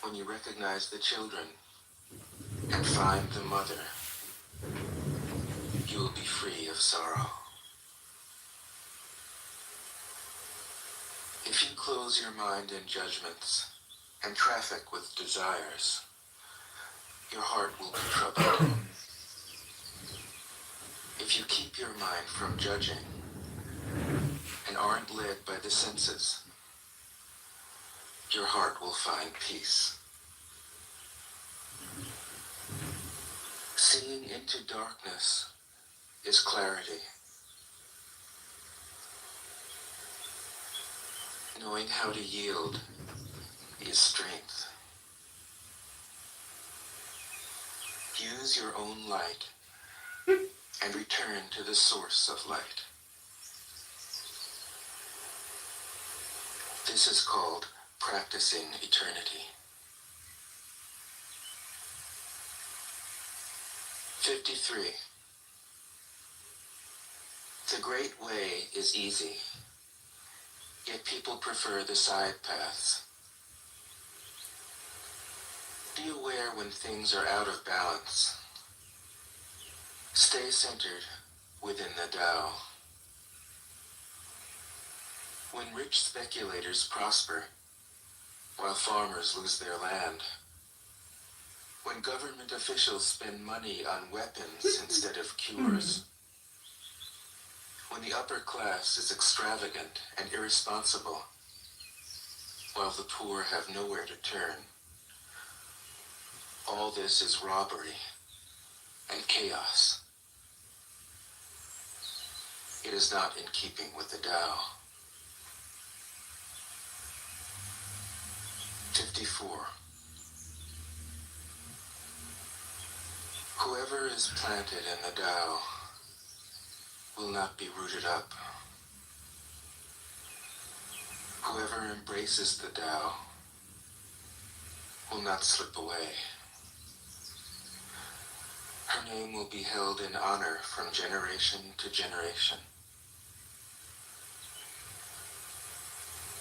When you recognize the children and find the mother, you will be free of sorrow. If you close your mind in judgments and traffic with desires, your heart will be troubled. If you keep your mind from judging and aren't led by the senses, your heart will find peace. Seeing into darkness is clarity. Knowing how to yield is strength. Use your own light and return to the source of light. This is called practicing eternity. 53. The great way is easy, yet people prefer the side paths. Be aware when things are out of balance. Stay centered within the Tao. When rich speculators prosper, while farmers lose their land, when government officials spend money on weapons instead of cures, when the upper class is extravagant and irresponsible, while the poor have nowhere to turn, all this is robbery and chaos. It is not in keeping with the Tao. 54. Whoever is planted in the Tao will not be rooted up. Whoever embraces the Tao will not slip away. Her name will be held in honor from generation to generation.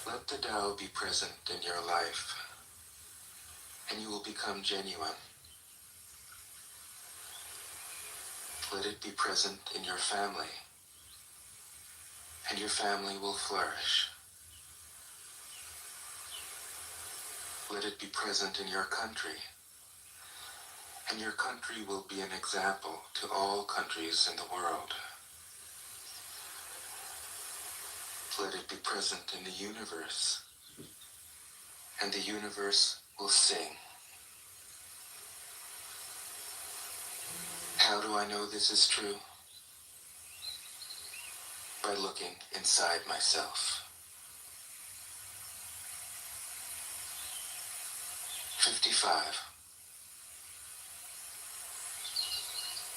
Let the Tao be present in your life, and you will become genuine. Let it be present in your family, and your family will flourish. Let it be present in your country, and your country will be an example to all countries in the world. Let it be present in the universe, and the universe will sing. How do I know this is true? By looking inside myself. 55.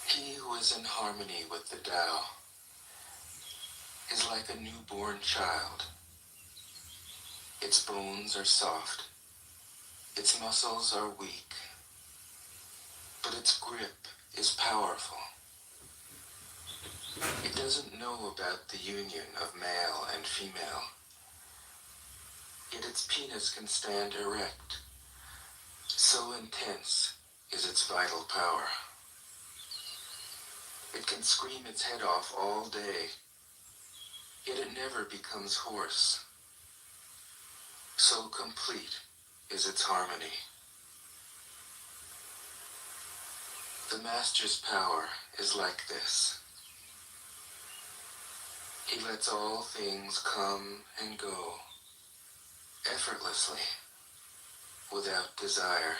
He who is in harmony with the Tao is like a newborn child. Its bones are soft, its muscles are weak, but its grip is powerful. It doesn't know about the union of male and female, yet its penis can stand erect. So intense is its vital power. It can scream its head off all day, yet it never becomes hoarse. So complete is its harmony. The Master's power is like this. He lets all things come and go, effortlessly, without desire.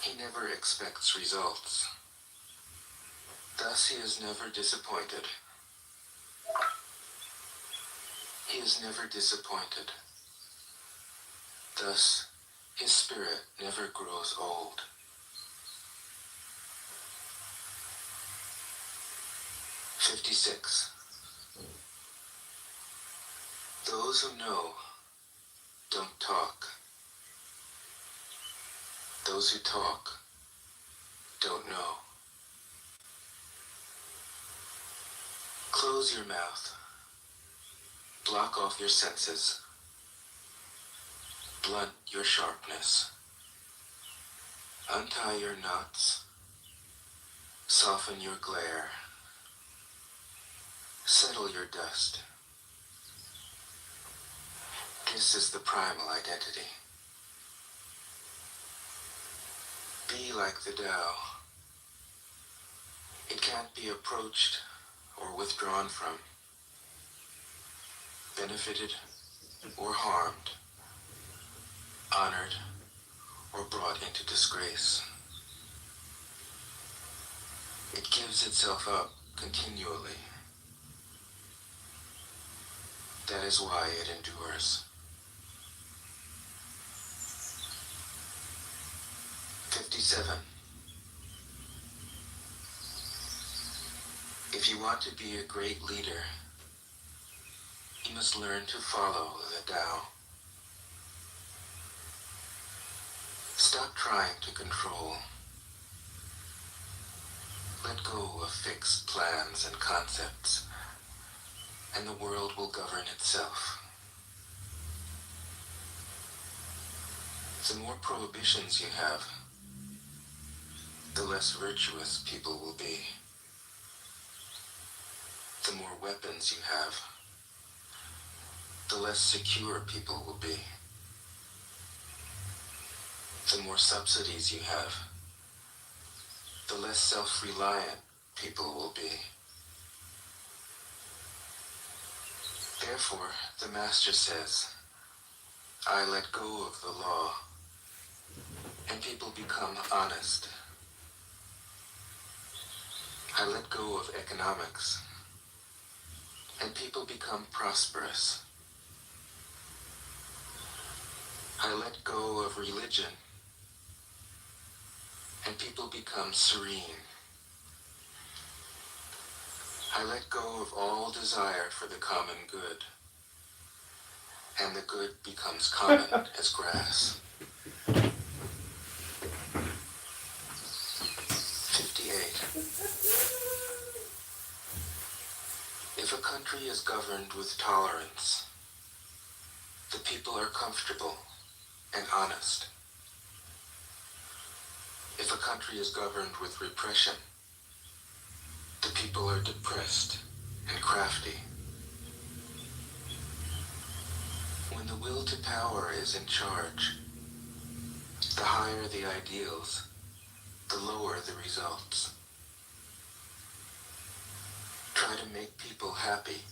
He never expects results. Thus he is never disappointed. He is never disappointed. Thus his spirit never grows old. 56. Those who know don't talk. Those who talk don't know. Close your mouth. Block off your senses. Blunt your sharpness. Untie your knots. Soften your glare. Settle your dust. This is the primal identity. Be like the Tao. It can't be approached or withdrawn from, benefited or harmed, honored or brought into disgrace. It gives itself up continually. That is why it endures. 57. If you want to be a great leader, you must learn to follow the Tao. Stop trying to control. Let go of fixed plans and concepts, and the world will govern itself. The more prohibitions you have, the less virtuous people will be. The more weapons you have, the less secure people will be. The more subsidies you have, the less self-reliant people will be. Therefore, the Master says, I let go of the law, and people become honest. I let go of economics, and people become prosperous. I let go of religion, and people become serene. I let go of all desire for the common good, and the good becomes common as grass. 58. If a country is governed with tolerance, the people are comfortable and honest. If a country is governed with repression, the people are depressed and crafty. When the will to power is in charge, the higher the ideals, the lower the results. Try to make people happy,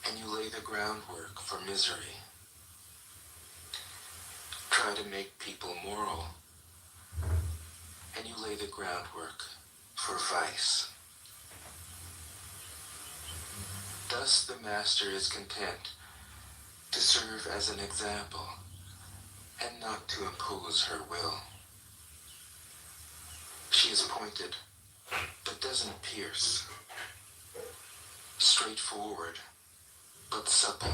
and you lay the groundwork for misery. Try to make people moral, and you lay the groundwork for vice. Thus the Master is content to serve as an example and not to impose her will. She is pointed, but doesn't pierce. Straightforward, but supple.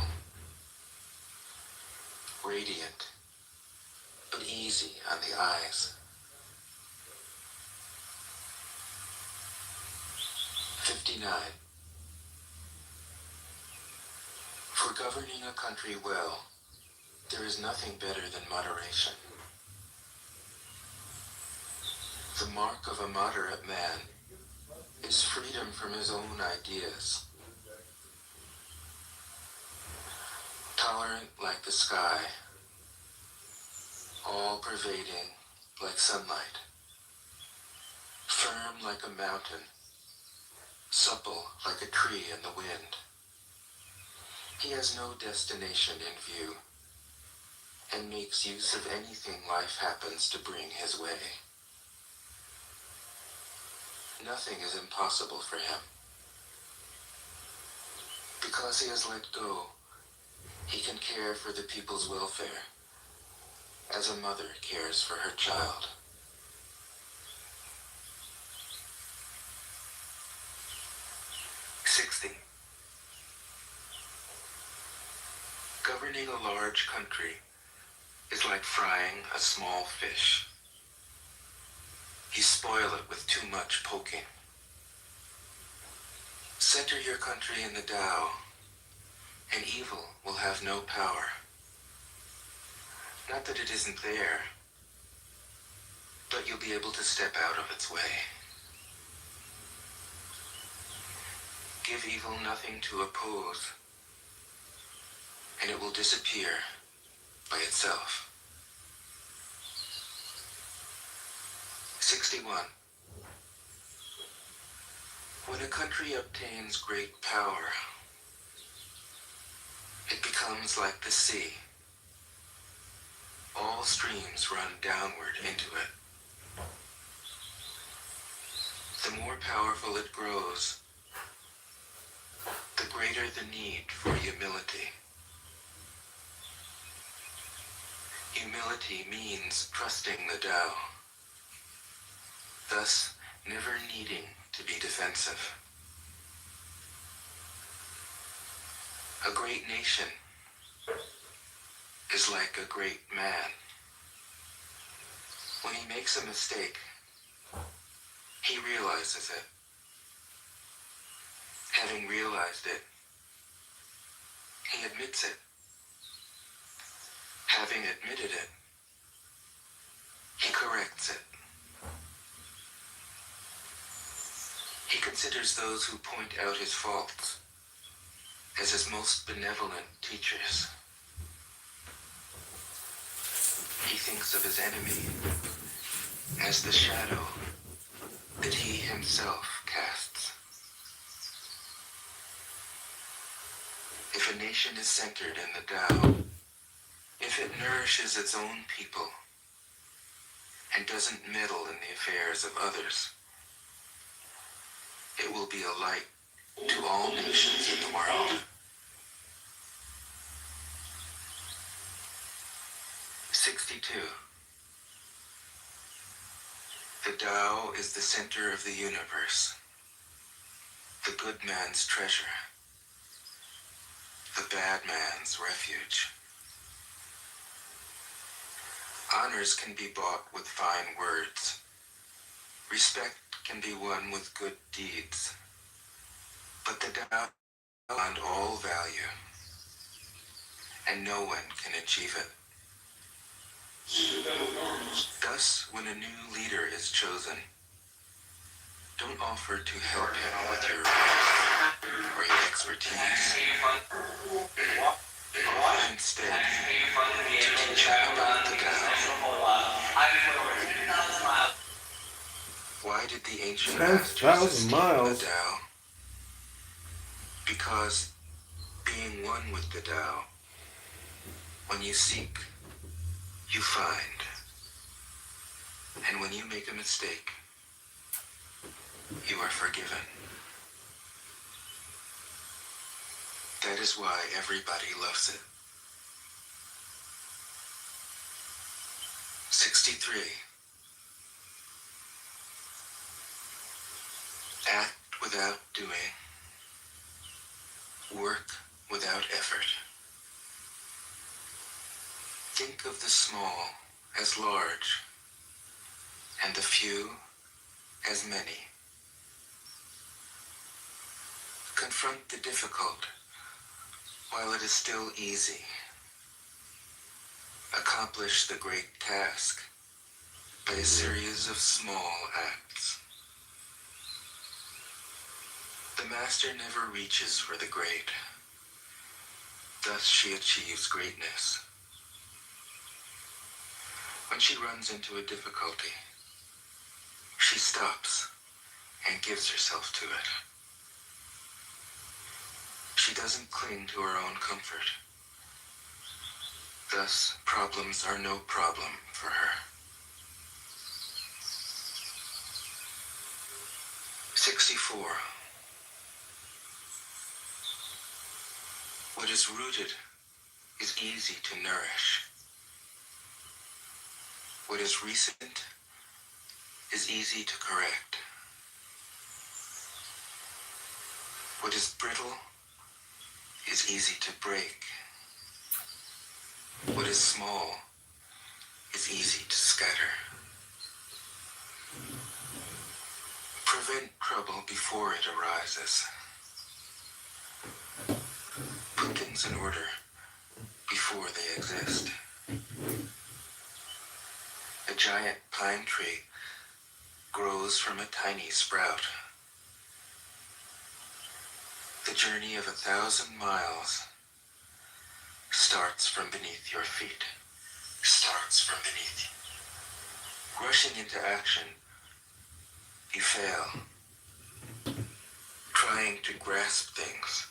Radiant, but easy on the eyes. 59. For governing a country well, there is nothing better than moderation. The mark of a moderate man is freedom from his own ideas. Tolerant like the sky, all-pervading like sunlight, firm like a mountain, supple like a tree in the wind. He has no destination in view, and makes use of anything life happens to bring his way. Nothing is impossible for him. Because he has let go, he can care for the people's welfare, as a mother cares for her child. Governing a large country is like frying a small fish. You spoil it with too much poking. Center your country in the Tao, and evil will have no power. Not that it isn't there, but you'll be able to step out of its way. Give evil nothing to oppose, and it will disappear by itself. 61. When a country obtains great power, it becomes like the sea. All streams run downward into it. The more powerful it grows, the greater the need for humility. Humility means trusting the Tao, thus never needing to be defensive. A great nation is like a great man. When he makes a mistake, he realizes it. Having realized it, he admits it. Having admitted it, he corrects it. He considers those who point out his faults as his most benevolent teachers. He thinks of his enemy as the shadow that he himself casts. If a nation is centered in the Tao, if it nourishes its own people and doesn't meddle in the affairs of others, it will be a light to all nations in the world. 62. The Tao is the center of the universe, the good man's treasure, the bad man's refuge. Honors can be bought with fine words. Respect can be won with good deeds. But the Tao is beyond all value, and no one can achieve it. Thus, when a new leader is chosen, don't offer to help him with your advice or your expertise. Offer instead to teach him about the Tao. Why did the ancient masters esteem the Tao? Because being one with the Tao, when you seek, you find. And when you make a mistake, you are forgiven. That is why everybody loves it. 63. Act without doing. Work without effort. Think of the small as large, and the few as many. Confront the difficult while it is still easy. Accomplish the great task by a series of small acts. The master never reaches for the great. Thus she achieves greatness. When she runs into a difficulty, she stops and gives herself to it. She doesn't cling to her own comfort. Thus, problems are no problem for her. 64. What is rooted is easy to nourish. What is recent is easy to correct. What is brittle is easy to break. What is small is easy to scatter. Prevent trouble before it arises. Put things in order before they exist. The giant pine tree grows from a tiny sprout. The journey of 1,000 miles starts from beneath your feet. Starts from beneath you. Rushing into action, you fail. Trying to grasp things,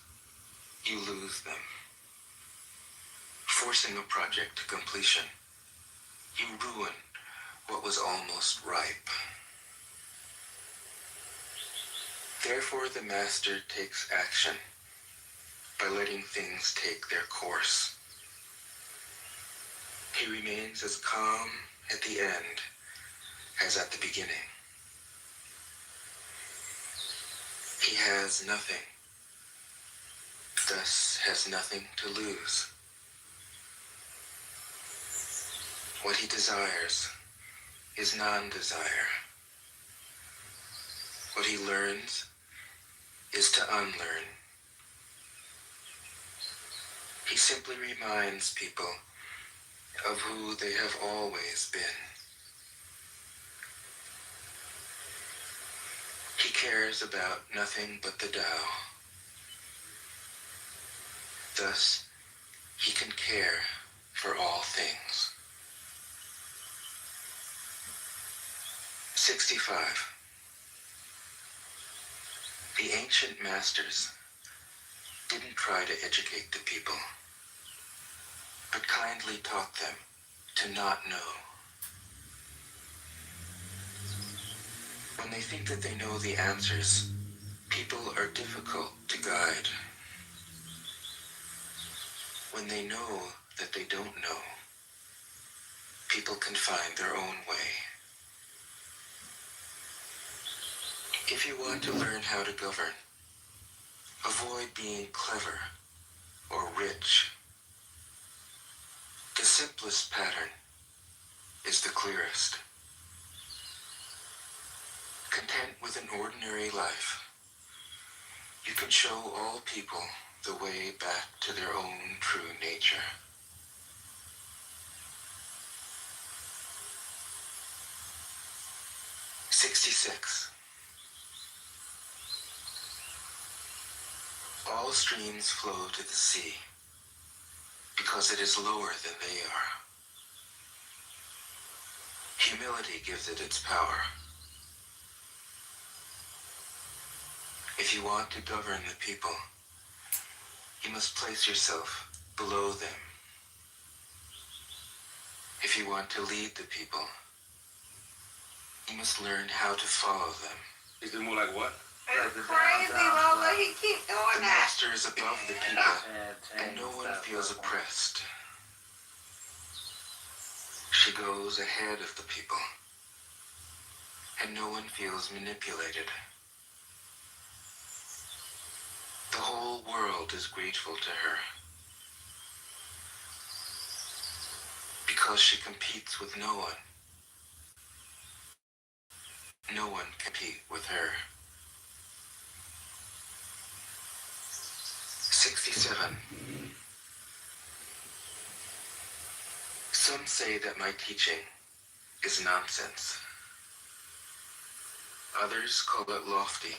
you lose them. Forcing a project to completion, you ruin what was almost ripe. Therefore, the master takes action by letting things take their course. He remains as calm at the end as at the beginning. He has nothing, thus has nothing to lose. What he desires is non-desire. What he learns is to unlearn. He simply reminds people of who they have always been. He cares about nothing but the Tao. Thus, he can care for all things. 65. The ancient masters didn't try to educate the people, but kindly taught them to not know. When they think that they know the answers, people are difficult to guide. When they know that they don't know, people can find their own way. If you want to learn how to govern, avoid being clever or rich. The simplest pattern is the clearest. Content with an ordinary life, you can show all people the way back to their own true nature. '66. All streams flow to the sea because it is lower than they are. Humility gives it its power. If you want to govern the people, you must place yourself below them. If you want to lead the people, you must learn how to follow them. Is it more like what? It's crazy, Lola. He keep doing The that. master is above the people, and no one feels oppressed. She goes ahead of the people, and no one feels manipulated. The whole world is grateful to her, because she competes with no one. No one can compete with her. 67. Some say that my teaching is nonsense. Others call it lofty,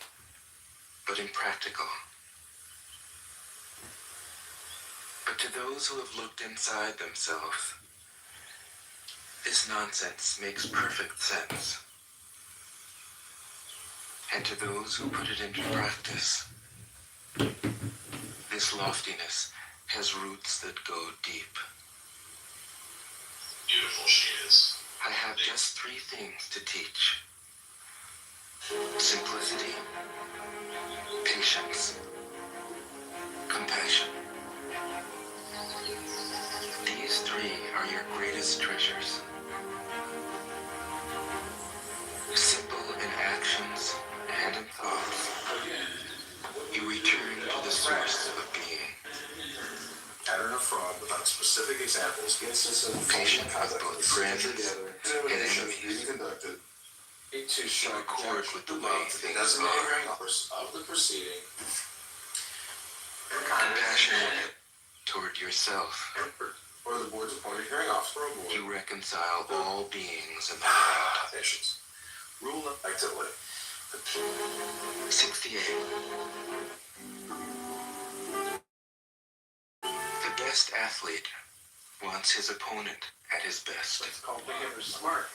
but impractical. But to those who have looked inside themselves, this nonsense makes perfect sense. And to those who put it into practice, this loftiness has roots that go deep. Beautiful she is. I have just 3 things to teach: simplicity, patience, compassion. These 3 are your greatest treasures. Simple in actions and in thoughts, you return to the source of being. Pattern of fraud without specific examples. Patient with both friends and enemies. Conducted. You accord with the way things Designating are. of the proceeding. Compassionate toward yourself. or the board's appointed hearing officer or board. You reconcile all beings in the world. Nations. Rule effectively. 68. The best athlete wants his opponent at his best. It's called thinking they're smart.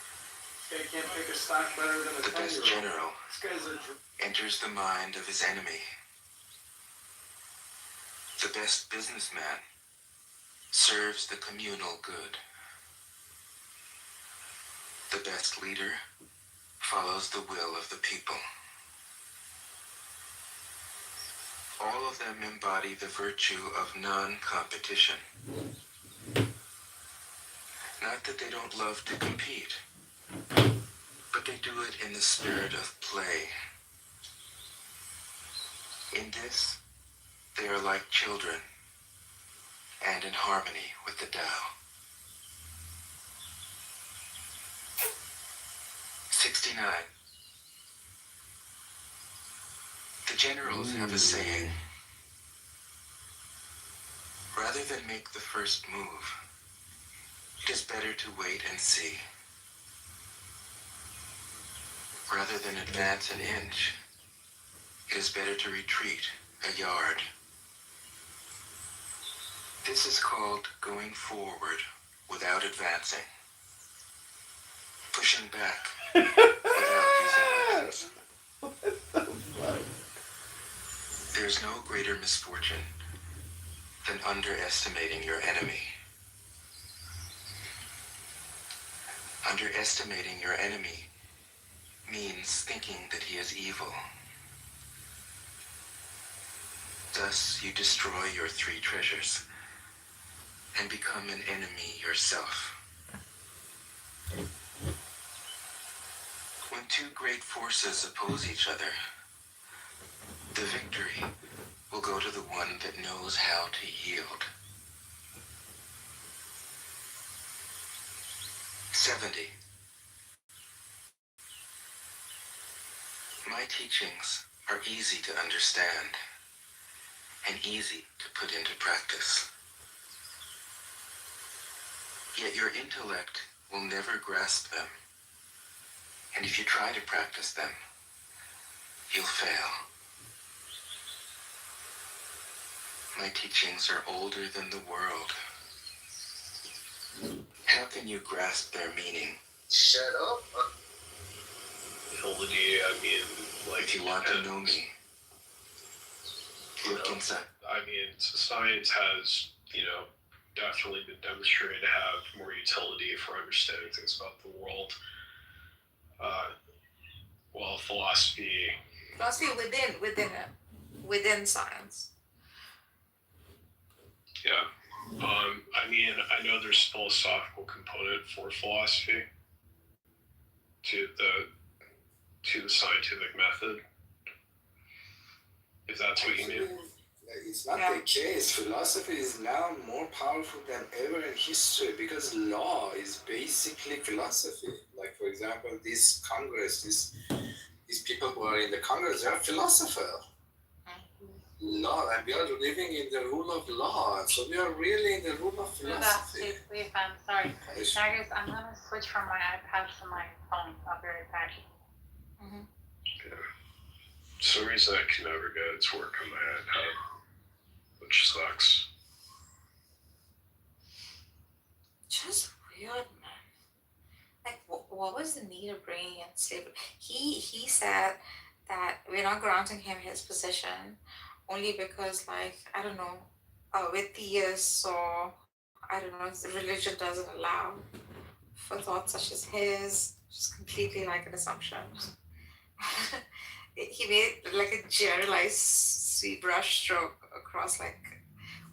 This guy can't pick a stock better than a The best 10-year-old. general This guy's a... enters the mind of his enemy. The best businessman serves the communal good. The best leader follows the will of the people. All of them embody the virtue of non-competition. Not that they don't love to compete, but they do it in the spirit of play. In this, they are like children, and in harmony with the Tao. 69. The generals have a saying: rather than make the first move, it is better to wait and see. Rather than advance an inch, it is better to retreat a yard. This is called going forward without advancing, pushing back without using weapons. There's no greater misfortune than underestimating your enemy. Underestimating your enemy means thinking that he is evil. Thus, you destroy your three treasures and become an enemy yourself. When two great forces oppose each other, the victory will go to the one that knows how to yield. 70. My teachings are easy to understand and easy to put into practice. Yet your intellect will never grasp them, and if you try to practice them, you'll fail. My teachings are older than the world. How can you grasp their meaning? Shut up. Ability, I mean, like, If you want to know me, look inside. I mean, science has, definitely been demonstrated to have more utility for understanding things about the world. While philosophy within science. Yeah. I mean, I know there's a philosophical component for philosophy to the scientific method, if that's what you mean. It's not the case. Philosophy is now more powerful than ever in history because law is basically philosophy. Like, for example, this Congress, these people who are in the Congress, they are philosophers. Law, and we are living in the rule of law, so we are really in the rule of philosophy. Wait, I'm sorry. Tigers, I'm gonna switch from my iPad to my phone. I'll be right back. Yeah. For some reason I can never get it to work on my iPad, which sucks. Just weird, man. Like, what was the need of bringing in slavery? He said that we're not granting him his position only because, like, I don't know, we're theists, or I don't know, the religion doesn't allow for thoughts such as his, just completely like an assumption. He made like a generalized sweet brush stroke across like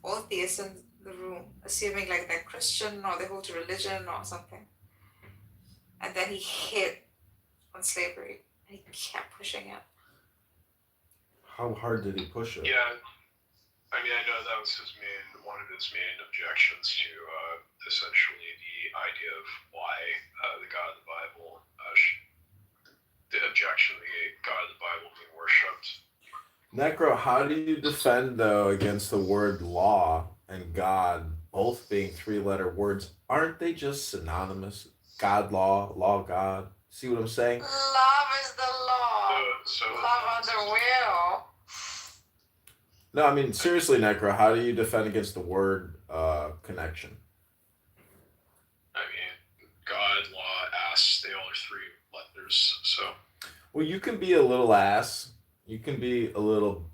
all theists in the room, assuming like they're Christian or they hold to religion or something. And then he hit on slavery and he kept pushing it. How hard did he push it? Yeah, I mean, I know that was one of his main objections to essentially the idea of why the God of the Bible, the objection to the God of the Bible being worshipped. Necro, how do you defend though against the word law and God both being three-letter words, aren't they just synonymous? God, law, law, God. See what I'm saying? Love is the law. So Love under will. No, I mean seriously, Necro. How do you defend against the word connection? I mean, God, law, ass, they all are three letters. So Well, you can be a little ass. You can be a little,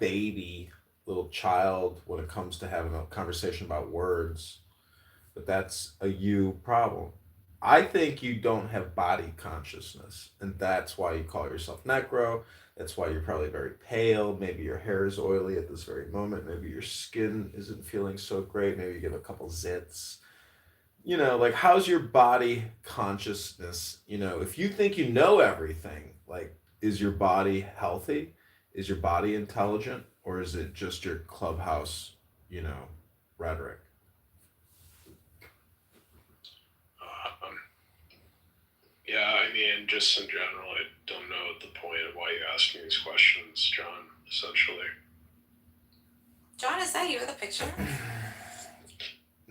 baby, little child when it comes to having a conversation about words. But that's a you problem. I think you don't have body consciousness, and that's why you call yourself necro. That's why you're probably very pale. Maybe your hair is oily at this very moment. Maybe your skin isn't feeling so great. Maybe you get a couple zits. Like how's your body consciousness? If you think you know everything, like is your body healthy? Is your body intelligent? Or is it just your clubhouse, rhetoric? um, yeah, I mean, just in general, I don't know the point of why you ask me these questions, John. Essentially, John, is that you in the picture?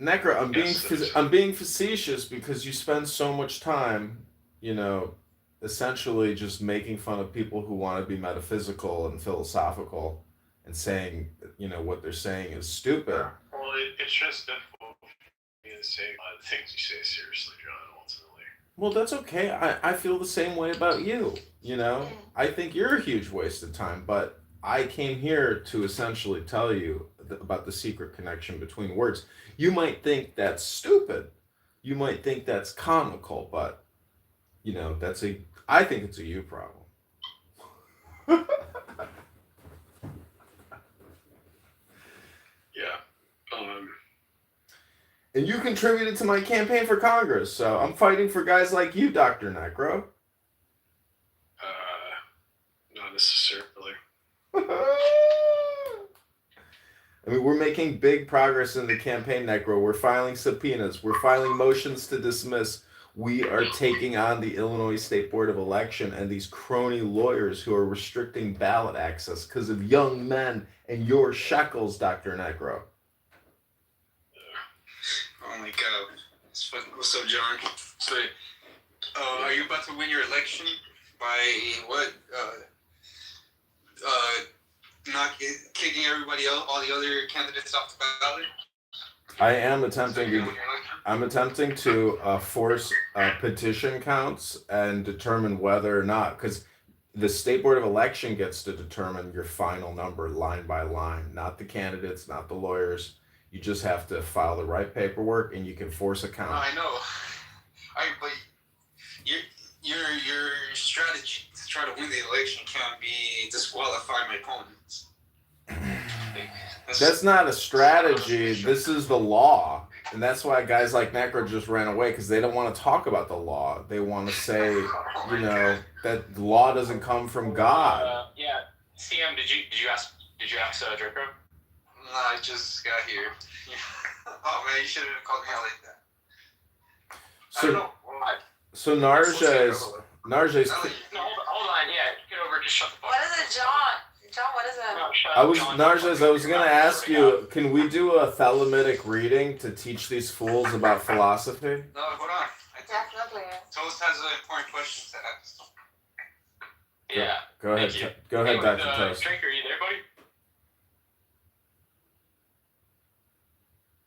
Necro, Yes, I'm being facetious because you spend so much time, essentially just making fun of people who want to be metaphysical and philosophical and saying, what they're saying is stupid. well, it's just difficult for me to say the things you say seriously, John. Ultimately, Well, that's okay. I feel the same way about you. I think you're a huge waste of time, but I came here to essentially tell you about the secret connection between words. You might think that's stupid. You might think that's comical, but I think it's a you problem. yeah. And you contributed to my campaign for Congress, so I'm fighting for guys like you, Dr. Necro. Not necessarily. I mean, we're making big progress in the campaign, Necro. We're filing subpoenas. We're filing motions to dismiss. We are taking on the Illinois State Board of Election and these crony lawyers who are restricting ballot access because of young men and your shekels, Dr. Necro. Oh my god. What's up, John? So, are you about to win your election by what? Not kicking everybody out, all the other candidates off the ballot? I am attempting to force petition counts and determine whether or not, because the State Board of Election gets to determine your final number line by line, not the candidates, not the lawyers. You just have to file the right paperwork, and you can force a count. I know. But your strategy to try to win the election can't be disqualify my opponents. That's not a strategy. This is the law. And that's why guys like Necro just ran away, because they don't want to talk about the law. They want to say, that the law doesn't come from God. Yeah, CM, did you ask Draco? No, I just got here. Oh man, you should have called me out like that. I don't know. So Narja is No, hold on, yeah, get over, just shut the fuck up. What is it, John? John, what is it? No, shut I up, was John. Narja, I was gonna ask you, can we do a thelemitic reading to teach these fools about philosophy? No, hold on. Definitely. Toast has an important question to ask. Yeah. Go ahead, Thank you. go ahead, Anyway, Dr. Toast. Draco, are you there, buddy?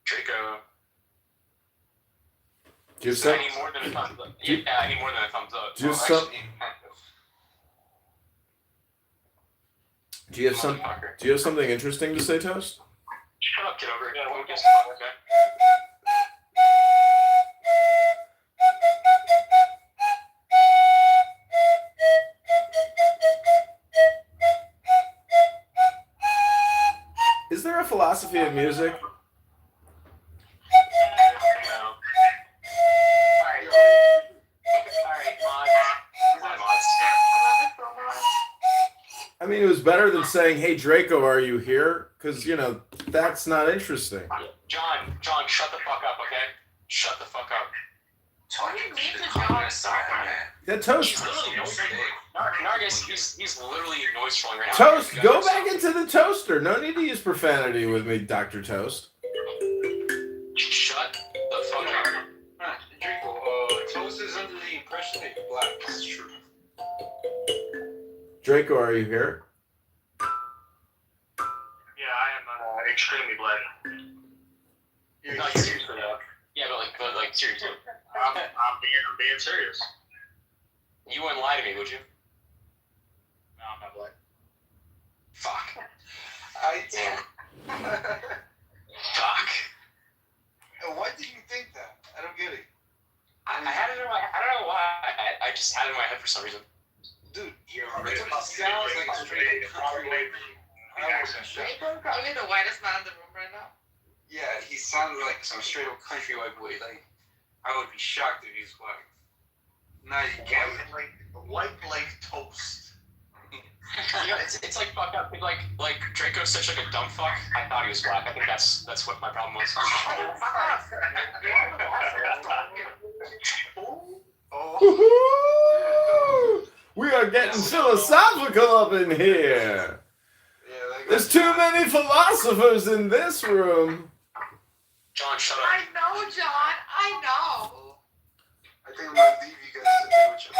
Draco. Do you have I need more than a thumbs up. Do you- Yeah, I need more than a thumbs up. do you have some- Do you have something interesting to say, Toast? Shut up, Kitover. Yeah, we'll get okay? Is there a philosophy of music? I mean, it was better than saying, "Hey Draco, are you here?" Because that's not interesting. John, shut the fuck up, okay? Shut the fuck up. What do you mean to John? Yeah, Toast. He's literally noise Nargis, he's literally noise trolling right now. Toast, go back into the toaster. No need to use profanity with me, Dr. Toast. is under the impression that you're black. This is true. Draco, are you here? Yeah, I am extremely black. You're Not serious. seriously though. Yeah, but like seriously. I'm being serious. You wouldn't lie to me, would you? No, I'm not black. Fuck. I did. Fuck. Why did you think that? I don't get it. I had it in my. I don't know why. I just had it in my head for some reason. Dude, he sounds like a straight country white man. Probably the whitest man in the room right now. Yeah, he sounds like some straight up country white boy. Like, I would be shocked if he's white. Now you can't. White like toast. You know, it's like fucked up. Like Draco's such like a dumb fuck. I thought he was black. I think that's what my problem was. Woo-hoo! We are getting philosophical up in here. There's too many philosophers in this room. John, shut up. I know, John. I know. I think I'm gonna leave you guys to deal with you.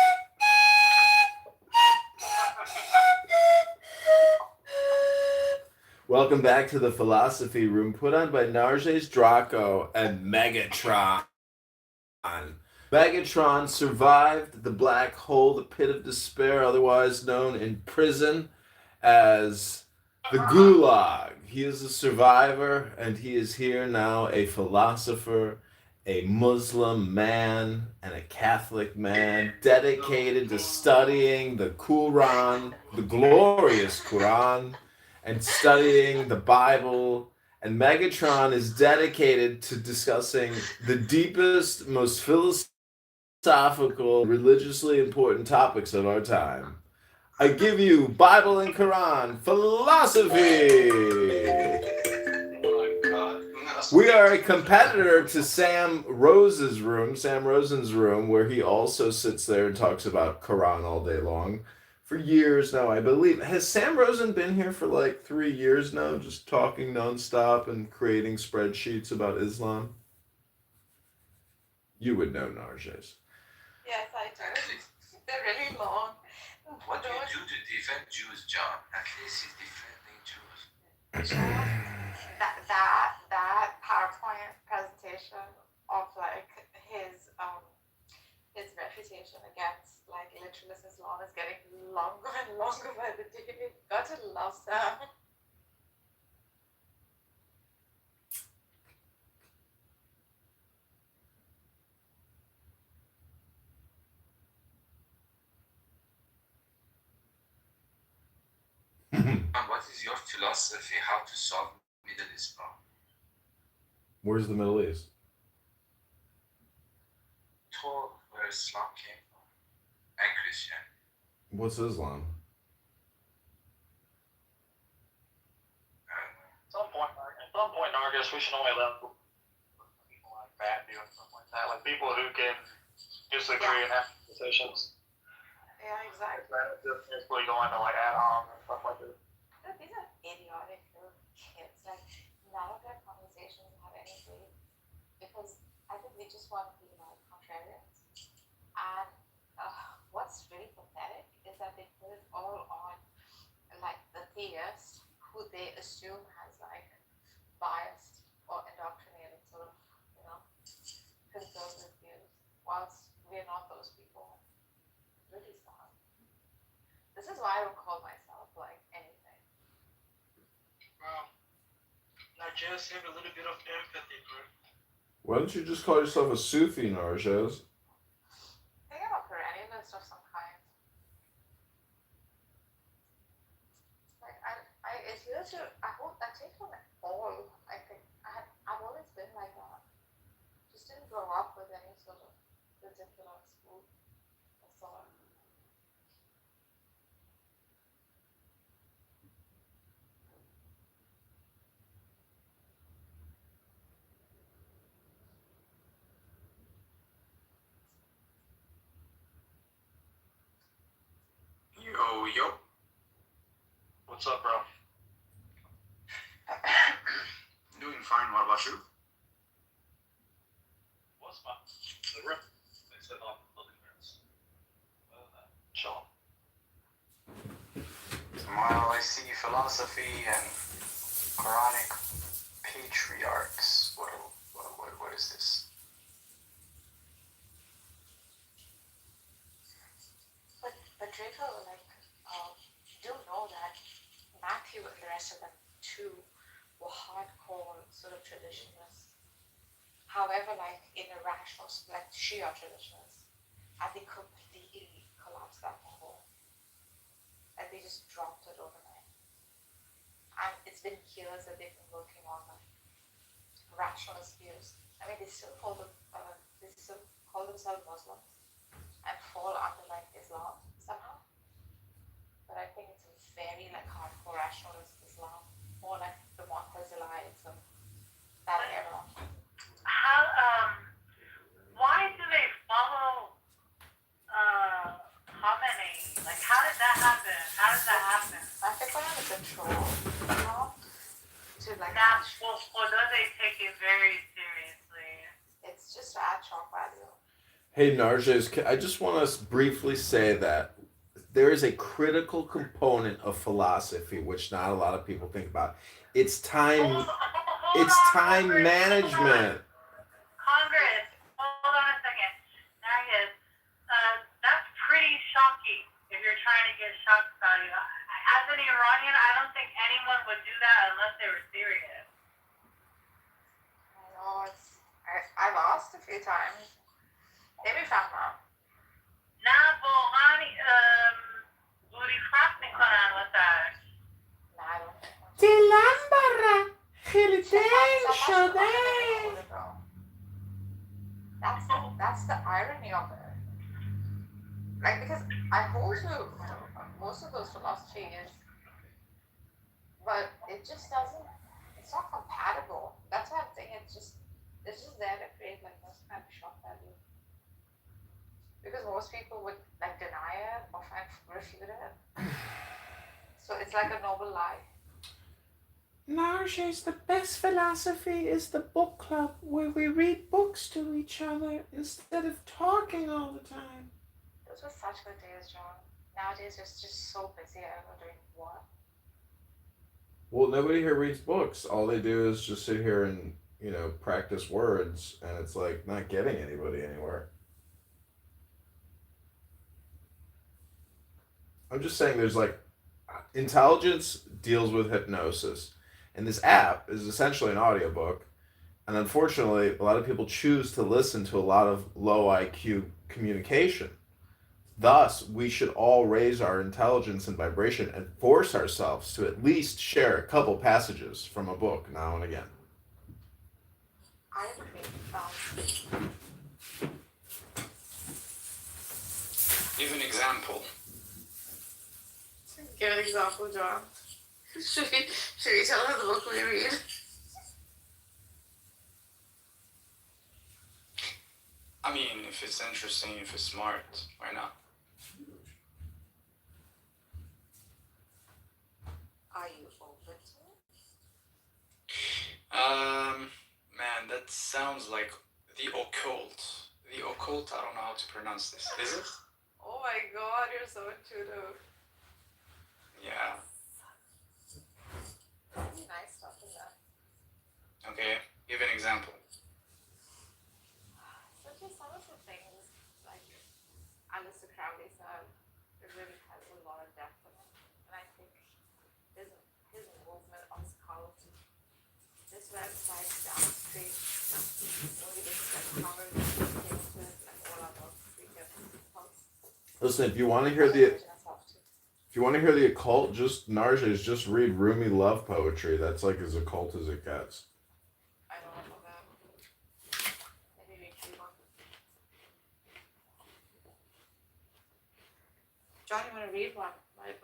Welcome back to the Philosophy Room, put on by Narges Draco and Megatron. Megatron survived the black hole, the pit of despair, otherwise known in prison as the Gulag. He is a survivor, and he is here now, a philosopher, a Muslim man, and a Catholic man, dedicated to studying the Quran, the glorious Quran, and studying the Bible. And Megatron is dedicated to discussing the deepest, most philosophical, religiously important topics of our time. I give you Bible and Quran philosophy. Oh my god. We are a competitor to Sam Rosen's room, where he also sits there and talks about Quran all day long. For years now, I believe. Has Sam Rosen been here for like 3 years now, just talking nonstop and creating spreadsheets about Islam? You would know, Narges. Yes, I do. They're really long. What do you do to defend Jews, John? At least he's defending Jews. That PowerPoint presentation of like his reputation against like literalist Islam is getting longer and longer by the day. Gotta love Sam. What is your philosophy? How to solve Middle East problem? Where's the Middle East? Talk where Islam came from and Christianity. What's Islam? At some point, Nargis, we should only let people like that do stuff like that. Like people who can disagree and have conversations. Yeah, exactly. Just really go into like ad hoc and stuff like that. These are idiotic little kids. Like none of their conversations have any weight because I think they just want to be like contrarians. And what's really pathetic is that they put it all on like the theist who they assume has like biased or indoctrinated sort of, conservative views, whilst we're not those people. Really sad. This is why I don't call myself like anything. Well, I just have a little bit of empathy, bro. Why don't you just call yourself a Sufi, Narges? I think I'm a perennialist of some kind. Like I adhere to, I take on all. I think I've always been like that. Just didn't grow up with any sort of particular school or sort. Yo. What's up, bro? Doing fine. What about you? What's my the rip? I said on Well, I see philosophy and Quranic patriarchs. What is this? But Draco, like, do know that Matthew and the rest of them too were hardcore sort of traditionalists. However, like in a rational, like Shia traditionalists, and they completely collapsed that model. And they just dropped it overnight. And it's been years that they've been working on like rationalist views. I mean, they still call themselves Muslims and fall under like Islam somehow. But I think it's a very like hardcore rationalist Islam, more like the Mu'tazilites of that era. Why do they follow Khamenei? Like, how did that happen? How does that happen? I think we're under control, you know? To like Or do they take it very seriously? it's just to add shock value. Hey, Narjes, I just want to briefly say that there is a critical component of philosophy which not a lot of people think about. It's time. It's time management. Congress, hold on a second. Nargis, that's pretty shocking if you're trying to get shock value. As an Iranian, I don't think anyone would do that unless they were serious. I know I've asked a few times. Maybe found out. نه واقعا بوری فرق میکنن واسه No, I don't think so. دلم برا خیلی دیر شده. That's the irony of it. Like, because I hold to most of those philosophies, but it just doesn't, it's not compatible. That's why I'm saying it's just there to create like this kind of shock value. Because most people would like deny it or refute it. So it's like a noble lie. Narjes, the best philosophy is the book club where we read books to each other instead of talking all the time. Those were such good days, John. Nowadays, it's just so busy. I don't know doing what. Well, nobody here reads books. All they do is just sit here and, practice words, and it's like not getting anybody anywhere. I'm just saying there's like intelligence deals with hypnosis. And this app is essentially an audiobook. And unfortunately, a lot of people choose to listen to a lot of low IQ communication. Thus, we should all raise our intelligence and vibration and force ourselves to at least share a couple passages from a book now and again. I agree. Give an example. Give an example, John. Should we tell her the book we read? I mean, if it's interesting, if it's smart, why not? Are you open to it? Man, that sounds like the occult. The occult, I don't know how to pronounce this. Is it? Oh my god, you're so intuitive. Yeah. Nice stuff in that. Okay, give an example. So just some of the things, like Aleister Crowley said, it really has a lot of depth in it. And I think his movement on cult, this website down the street, only this like covered with like all our books we get cults. Listen, if you want to hear the occult, just read Rumi love poetry. That's like as occult as it gets. I don't know about that. Maybe read three more. John, you want to read one?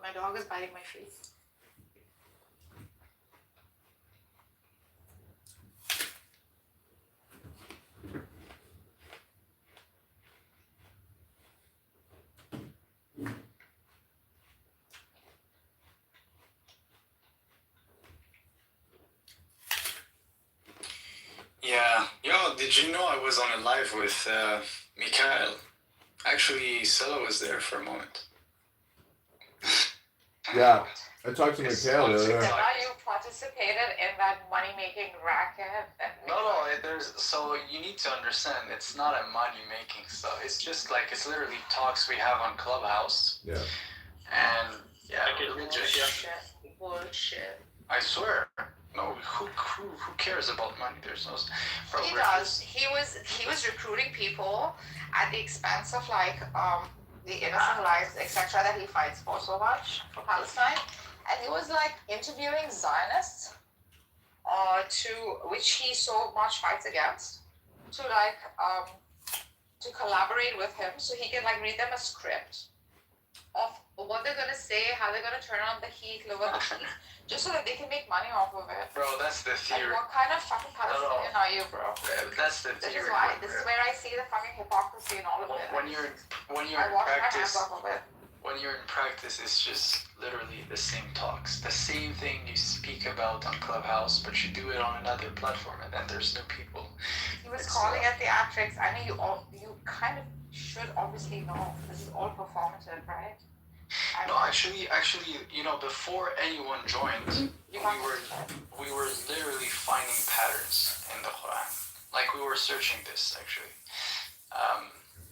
My dog is biting my face. Yeah. Yo, did you know I was on a live with Mikhail? Actually, Sela was there for a moment. Yeah, I talked to It's Mikhail on the other So day. TikTok. now you participated in that money-making racket. No, there's so you need to understand. It's not a money making stuff. It's just like it's literally talks we have on Clubhouse, Yeah. and yeah, Like it's religious. Bullshit. I swear. No, who cares about money? There's no. Bro, He we're does. just- He was recruiting people at the expense of like the innocent lives, etc. that he fights for so much for Palestine. And he was like interviewing Zionists, to which he so much fights against, to like to collaborate with him so he can like read them a script of what they're gonna say, how they're gonna turn on the heat, lower the heat, just so that they can make money off of it. Bro, that's the Like, theory. what kind of fucking Palestinian are you, bro? That's the This is theory. why. This is where I see the fucking hypocrisy in all of it. When you're I in wash my hands practice, off of it. when you're in practice, it's just literally the same talks, the same thing you speak about on Clubhouse, but you do it on another platform, and then there's new people. He was It's, calling it theatrics. I mean, you kind of should obviously know this is all performative, right? No, actually, you know, before anyone joined, You we were literally finding patterns in the Quran. Like we were searching this actually.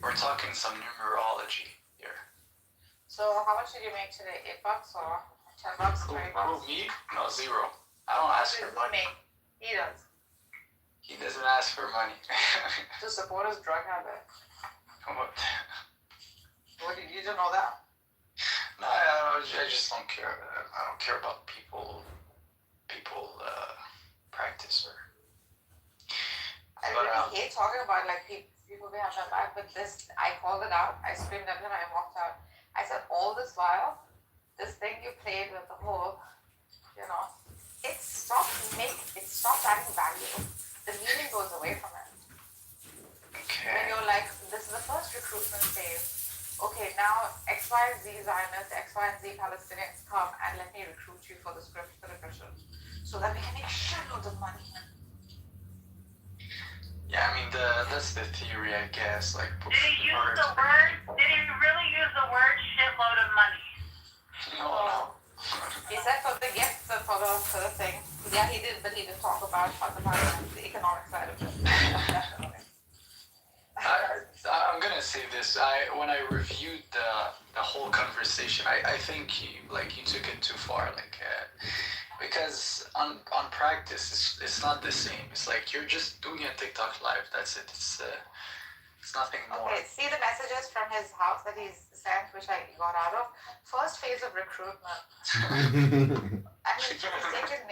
We're talking some numerology here. So how much did you make today? $8 or $10, Who, $20? me? No, zero. I don't How ask much for did he money. make? He does. He doesn't ask for money. To support his drug habit. What? What did you know that? No, I just don't care. I don't care about people practice or. I But, really hate talking about like people behind my back, but this, I called it out. I screamed at him. I walked out. I said, all this while, this thing you played with the whole, you know, it stopped adding value. The meaning goes away from it. When Okay. you're like, this is the first recruitment phase. Okay, now X, Y, Z Zionists, X, Y, and Z Palestinians come and let me recruit you for the script for the mission, so that we can make shitloads of money. Yeah, I mean that's the theory, I guess. Like. Did he use the word? Did he really use the word shitload of money? No. He said for the gifts and for the thing. Yeah, he did, but he didn't talk about the economic side of it. Definitely. I'm gonna say this. When I reviewed the whole conversation, I think you took it too far. Because on practice, it's not the same. It's like you're just doing a TikTok live. That's it. It's nothing more. Okay, see the messages from his house that he's sent, which I got out of. First phase of recruitment. I mean, he's taken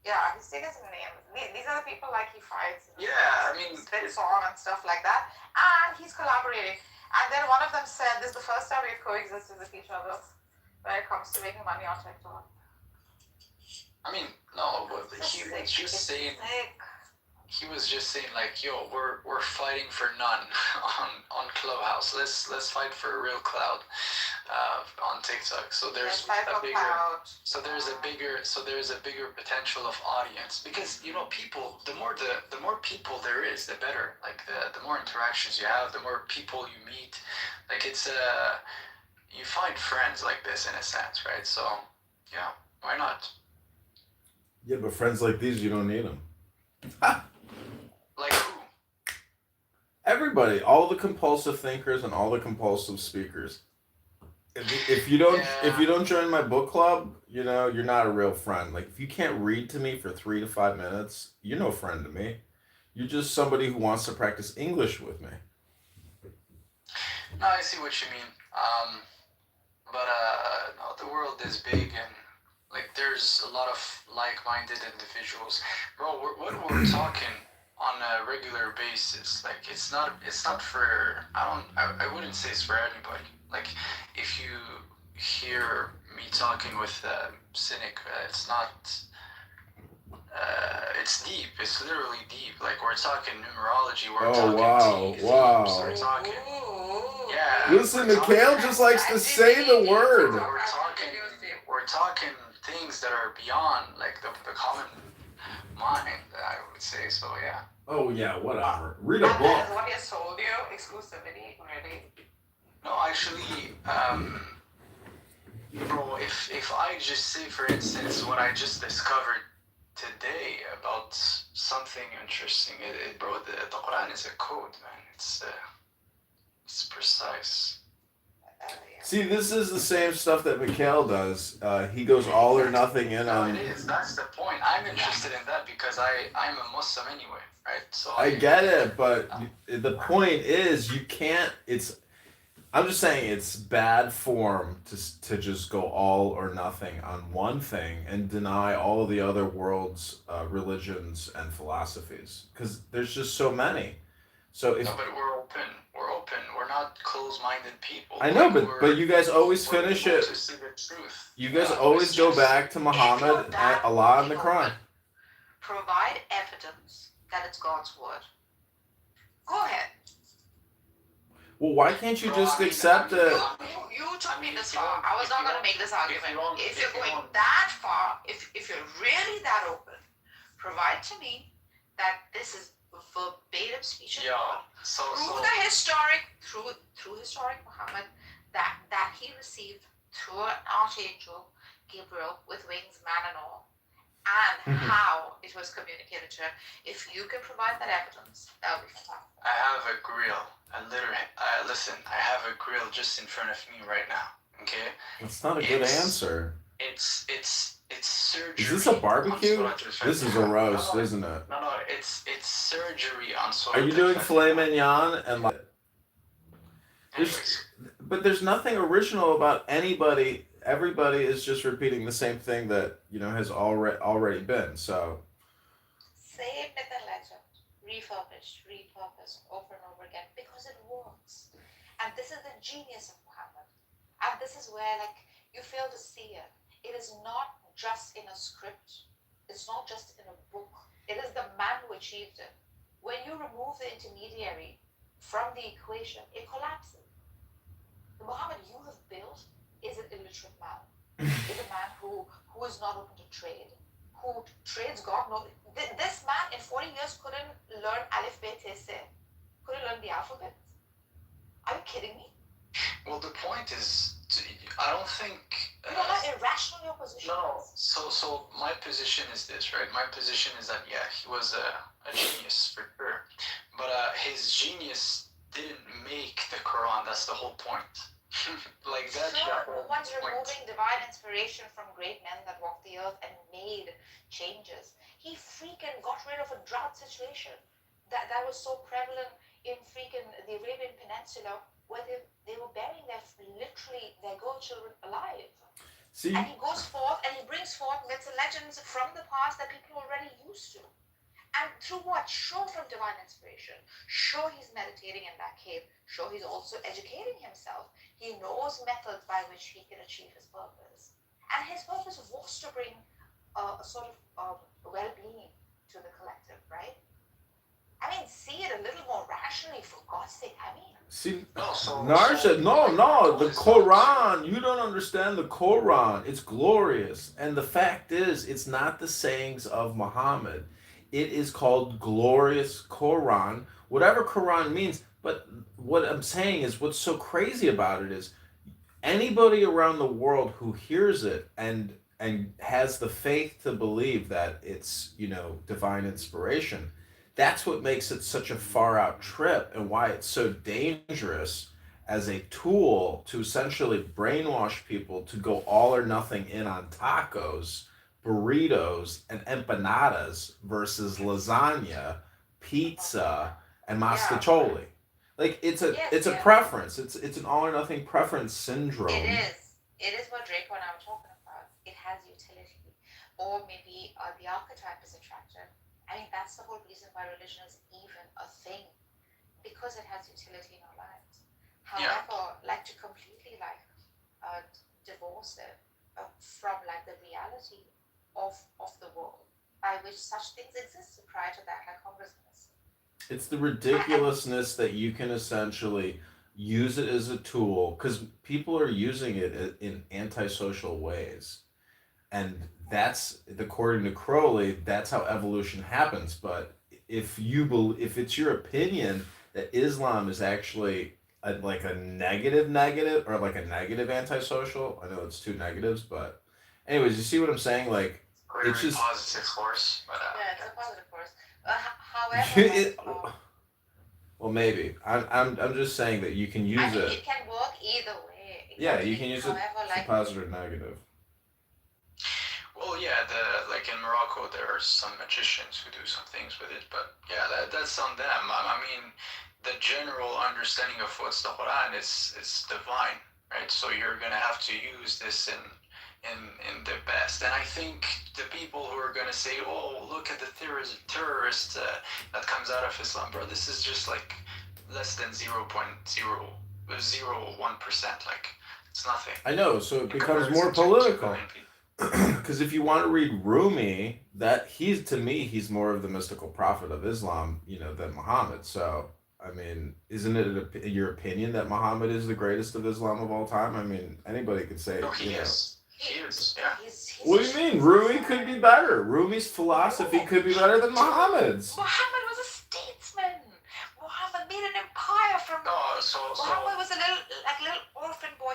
yeah, he's taken some names. These are the people like he fights. Yeah, I mean, spits on and stuff like that. And he's collaborating. And then one of them said, this is the first time we've coexisted with each other when it comes to making money on TikTok. I mean, no, but he was just saying. Sick. He was just saying like, yo, we're fighting for none on Clubhouse. Let's fight for a real cloud on TikTok. So there's a bigger. So there's a bigger potential of audience because you know people. The more people there is, the better. Like the more interactions you have, the more people you meet. Like it's you find friends like this in a sense, right? So yeah, why not? Yeah, but friends like these, you don't need them. Like who? Everybody, all the compulsive thinkers and all the compulsive speakers. If you don't join my book club, you know you're not a real friend. Like if you can't read to me for 3 to 5 minutes, you're no friend to me. You're just somebody who wants to practice English with me. No, I see what you mean. But no, the world is big and like there's a lot of like-minded individuals. Bro, what we're talking on a regular basis, like it's not for I wouldn't say it's for anybody. Like if you hear me talking with Cynic, it's not. It's deep. It's literally deep. Like we're talking numerology. We're talking themes. We're talking. Yeah. Listen, Mikhail just likes to say the word. We're talking things that are beyond like the common mind. I would say so. Yeah. Oh yeah, whatever. Read a And that is book. what he has told you. Exclusivity, really. No, actually, Bro, if I just say, for instance, what I just discovered today about something interesting, bro, the Quran is a code, man. It's precise. See, this is the same stuff that Mikhail does. He goes all or nothing in No, on. it is. That's the point. I'm interested in that because I'm a Muslim anyway, right? So I get it, but the point is you can't. I'm just saying it's bad form to just go all or nothing on one thing and deny all of the other world's religions and philosophies because there's just so many. So if No, but we're open. We're open. We're not closed-minded people. I know, Like, but you guys always we're finish able it. to see the truth. You guys Yeah, always it's go just back to Muhammad, and that Allah, and the you Quran. provide evidence that it's God's word. Go ahead. Well, why can't you No, just I mean, accept it? You took me mean, this if you far. want- I was if not you going to want- make this if you argument. want- If if you're you going want- that far, if you're really that open, provide to me that this is verbatim speech of Yeah. God through the historic, through historic Muhammad, that he received through an archangel Gabriel with wings, man and all, and how it was communicated to him. If you can provide that evidence, that would be fantastic. I have a grill. Listen, I have a grill just in front of me right now. Okay. That's not a good It's- answer. It's surgery. Is this a on barbecue? Surah Al-Fatiha. This is a roast, No, isn't it? No, it's surgery on Surah Are you doing Al-Fatiha. filet mignon and like? Anyways, But there's nothing original about anybody. Everybody is just repeating the same thing that has already been. So Same myth and legend, refurbished, repurposed over and over again because it works. And this is the genius of Muhammad. And this is where you fail to see it. It is not just in a script. It's not just in a book. It is the man who achieved it. When you remove the intermediary from the equation, it collapses. The Muhammad you have built is an illiterate man. Is a man who is not open to trade, who trades God knows. This man in 40 years couldn't learn Alif Bet Tese, couldn't learn the alphabet. Are you kidding me? well, the point is, I don't think. You know how irrational your position No. is. So my position is this, right? My position is that he was a genius for sure, but his genius didn't make the Quran. That's the whole point. Like that's the Sure, whole no one's point. removing divine inspiration from great men that walked the earth and made changes. He freaking got rid of a drought situation that was so prevalent in freaking the Arabian Peninsula where they were burying their girl children alive. see, And he goes forth and he brings forth myths and legends from the past that people are already used to. And through what? Show from divine inspiration. Show he's meditating in that cave. Show he's also educating himself. He knows methods by which he can achieve his purpose. And his purpose was to bring a sort of well-being to the collective, right? I mean, see it a little more rationally, for God's sake. I mean, see, No, so- Narsha, so- no, the Quran. You don't understand the Quran. It's glorious, and the fact is, it's not the sayings of Muhammad. It is called glorious Quran. Whatever Quran means, but what I'm saying is, what's so crazy about it is, anybody around the world who hears it and has the faith to believe that it's divine inspiration, that's what makes it such a far out trip and why it's so dangerous as a tool to essentially brainwash people to go all or nothing in on tacos, burritos, and empanadas versus lasagna, pizza, and mastacholi. Like it's a preference. It's an all or nothing preference syndrome. it is what Draco and I were talking about. It has utility. Or maybe the archetype is attractive. I mean, that's the whole reason why religion is even a thing, because it has utility in our lives. However, to completely divorce it from the reality of the world by which such things existed prior to that, like Congressman. It's the ridiculousness that you can essentially use it as a tool because people are using it in antisocial ways. And that's, according to Crowley, that's how evolution happens. But if it's your opinion that Islam is actually like a negative or like a negative antisocial. I know it's two negatives, but anyways, you see what I'm saying? Like it's Very just positive force, but Yeah, it's a positive force. However, it, like, well, maybe I'm just saying that you can I use mean, it. it can work either way. Yeah, you Exactly. can use it However, for like, positive or negative. well, yeah, like in Morocco, there are some magicians who do some things with it, but yeah, that's on them. I mean, the general understanding of what's the Quran is it's divine, right? So you're gonna have to use this in the best. And I think the people who are gonna say, "Oh, look at the terrorist that comes out of Islam, bro," this is just like less than 0.001%. Like it's nothing. I know, so it In becomes comparison more to 2 political. billion people. Because if you want to read Rumi, that he's to me he's more of the mystical prophet of Islam, than Muhammad. So I mean, isn't it your opinion that Muhammad is the greatest of Islam of all time? I mean, anybody could say, No, he is. He is. Yeah. he's What do you mean? Rumi could be better. Rumi's philosophy could be better than Muhammad's. Muhammad was a statesman. Muhammad made an empire from. No, so Muhammad was a little orphan boy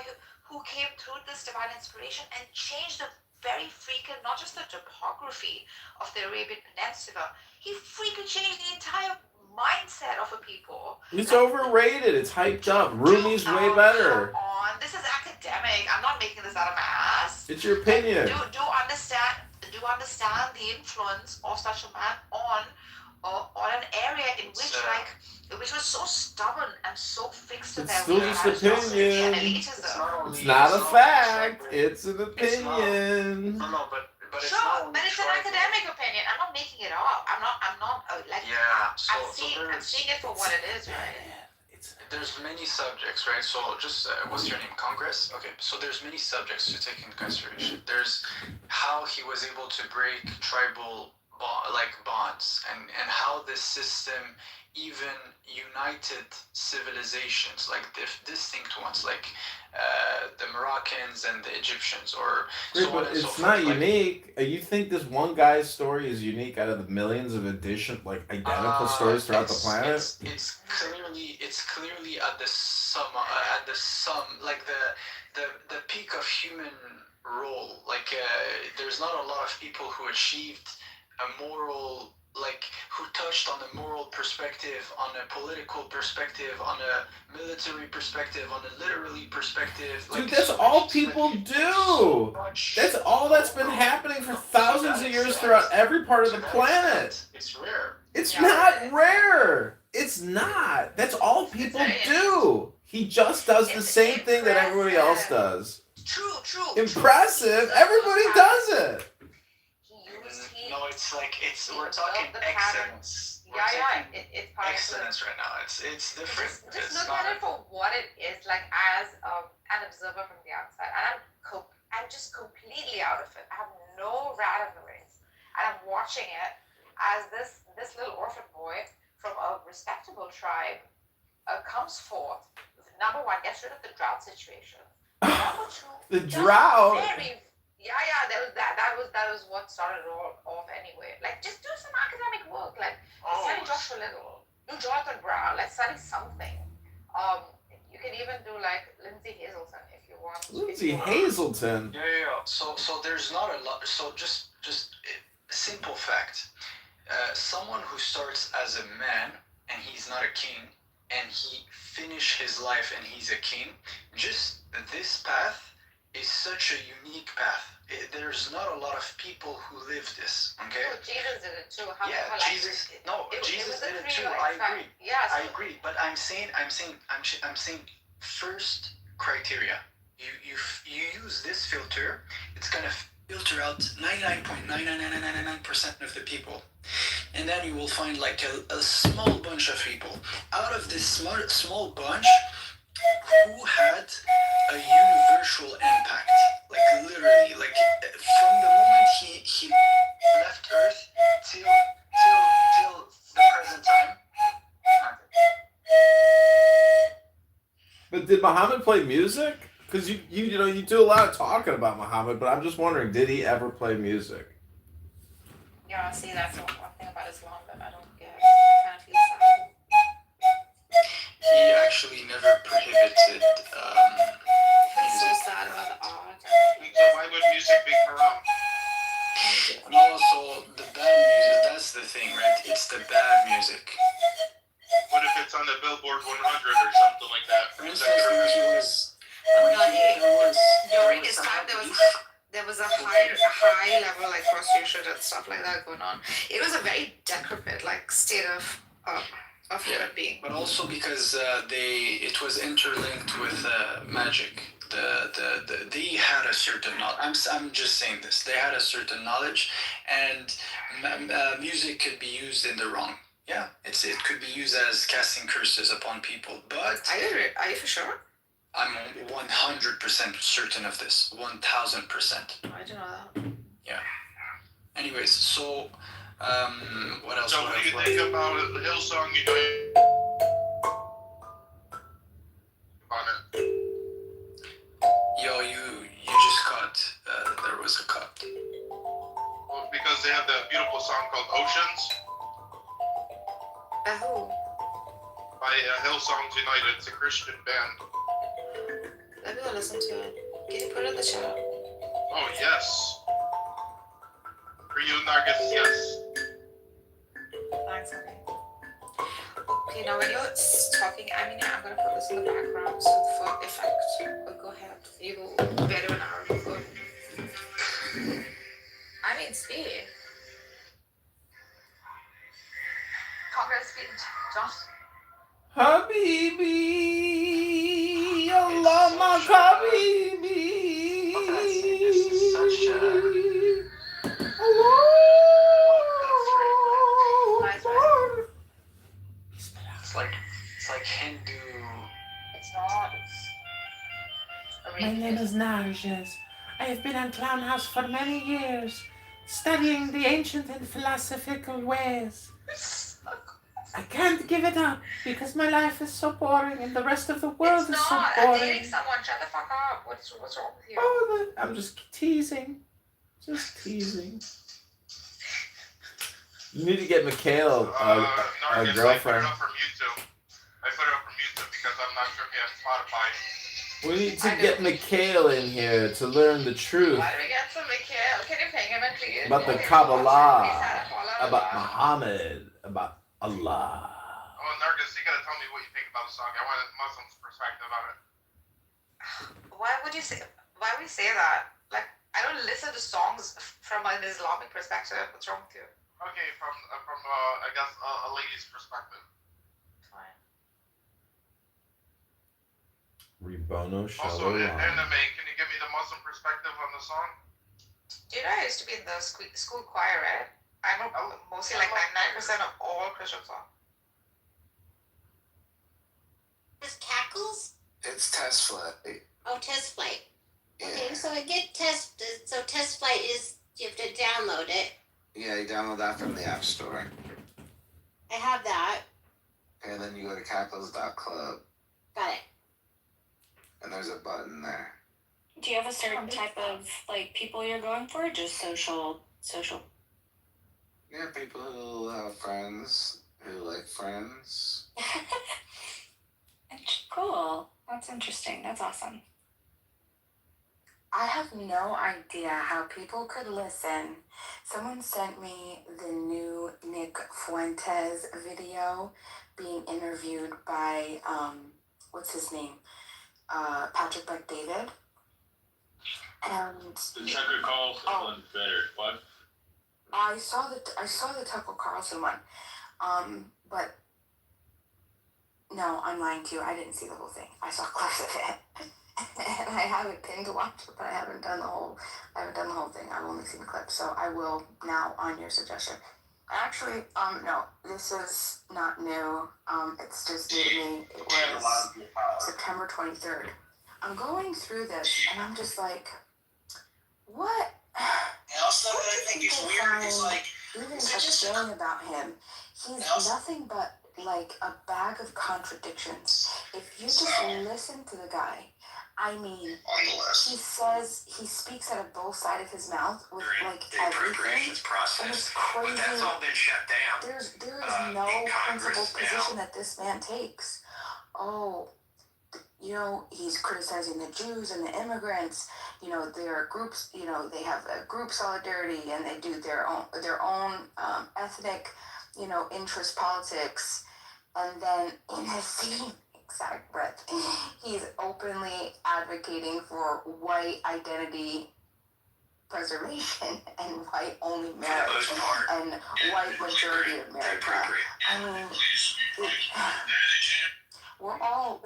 who came through this divine inspiration and changed the very freaking, not just the topography of the Arabian Peninsula. He freaking changed the entire mindset of a people. It's overrated. It's hyped up. Rumi's way better. Come on, this is academic. I'm not making this out of my ass. It's your opinion. Do understand the influence of such a man on an area in which was so stubborn and so fixed to It's their still just aristocracy and opinion. elitism. It's not a fact. It's an opinion. No, but it's Sure, not only but it's an tribal. academic opinion. I'm not making it up. I'm not like. Yeah. I'm seeing it for what it is, right? There's many subjects, right? So just what's your name? Congress? Okay. So there's many subjects to take into consideration. There's how he was able to break tribal bonds, and how this system even united civilizations, like distinct ones, like the Moroccans and the Egyptians, or Great, so on but and so it's forth. not Like, unique. You think this one guy's story is unique out of the millions of identical stories throughout the planet? It's clearly at the sum, like the peak of human role. Like there's not a lot of people who achieved a moral, like who touched on the moral perspective, on a political perspective, on a military perspective, on a literary perspective. Dude, that's all people do. That's all that's been happening for thousands of years throughout every part of the planet. It's rare. It's not rare. It's not. That's all people do. He just does the same thing that everybody else does. True. Impressive. Everybody does it. No, it's like we're talking excellence. It's part Excellence right now. It's different. Just It's look not at it for what it is, like as an observer from the outside, and I'm just completely out of it. I have no rat in the race, and I'm watching it as this little orphan boy from a respectable tribe comes forth. Number one, gets rid of the drought situation. Number two, The drought. That was what started it all off anyway. Like, just do some academic work. Like, study Joshua Little, do Jonathan Brown. Let's study something. You can even do like Lindsay Hazelton if you want. Lindsay Hazelton. Yeah. So there's not a lot. So just a simple fact. Someone who starts as a man and he's not a king, and he finish his life and he's a king. Just this path is such a unique path. There's not a lot of people who live this. Okay. Well, Jesus did it too. Jesus did it too. I agree. Yeah. I agree. But I'm saying first criteria. You use this filter. It's gonna filter out 99.99999% of the people, and then you will find like a small bunch of people. Out of this small bunch, who had a universal impact, like literally, like from the moment he left Earth till the present time. But did Muhammad play music? Because you do a lot of talking about Muhammad, but I'm just wondering, did he ever play music? Yeah, see, that's one thing about Islam that I don't get. I kind of feel sad. He actually never bad music. What if it's on the Billboard 100 or something like that? For Is instance, that when good? he was During his time, there was a high level like prostitution and stuff like that going on. It was a very decrepit like state of human being. But also because it was interlinked with magic. They had a certain knowledge. I'm just saying this. They had a certain knowledge, and music could be used in the wrong. Yeah, it could be used as casting curses upon people. But Are you for sure? I'm 100% certain of this. 1000%. I don't know that. Yeah. Anyways, so what else? So what do you think about the Hillsong United? On it. Yo, you just cut. There was a cut. Well, because they have that beautiful song called Oceans Who? by Hillsongs United. It's a Christian band. Let me go listen to it. Can you put it in the chat? Oh yes. For you, Nargis, yes. Thanks, honey. Okay, now when you're talking, I mean, I'm gonna put this in the background so for effect. But go ahead. You go better an hour. Go. I mean, speed. Congressman, John. Habibi, Allah my Habibi. It's such a... It's like Hindu. It's not. My name is Narges. I have been on Clown House for many years, studying the ancient and philosophical ways. I can't give it up because my life is so boring and the rest of the world is so boring. I'm dating someone. Shut the fuck up. What's wrong with you? Oh, I'm just teasing. Just teasing. You need to get Mikhail a girlfriend. I put it up from YouTube because I'm not sure if you have Spotify. We need to get Mikhail in here to learn the truth Why do we get some Mikhail? Can you ping him in, please? about the Kabbalah, about Muhammad, about Allah. Oh, Nargis, you gotta tell me what you think about the song. I want a Muslim's perspective on it. Why would you say that? Like, I don't listen to songs from an Islamic perspective. What's wrong with you? Okay, from I guess a lady's perspective. Fine. Ribono Also, Shalom. anime. Can you give me the Muslim perspective on the song? Do you know I used to be in the school choir, right? I know mostly like 99% of all Christian songs. It's Cackles? It's test flight. Oh, Test Flight. Yeah. Okay, so I get Test Flight is, you have to download it. Yeah, you download that from the App Store. I have that. And then you go to cackles.club, Got it. and there's a button there. Do you have a certain type of like people you're going for? Just social? Yeah, people who have friends who like friends. Cool. That's interesting. That's awesome. I have no idea how people could listen. Someone sent me the new Nick Fuentes video being interviewed by what's his name? Patrick David. And The Tucker Carlson one's better. What? I saw the Tucker Carlson one. But no, I'm lying to you. I didn't see the whole thing. I saw clips of it. And I have it pinned to watch it, but I haven't done the whole thing. I've only seen the clip, so I will now on your suggestion. Actually, no, this is not new. It's just new to me. It was September 23rd. I'm going through this, and I'm just like, what? And also, what I think is weird is like, Even appealing about him, he's nothing but like a bag of contradictions. If you just listen to the guy, I mean, he speaks out of both sides of his mouth with like everything, and it's crazy. But that's all been shut down. There is no principled position that this man takes. Oh, he's criticizing the Jews and the immigrants. There are groups. They have a group solidarity, and they do their own ethnic interest politics, and then in the same exact breath, he's openly advocating for white identity preservation and white only marriage and white majority America. I mean, we're all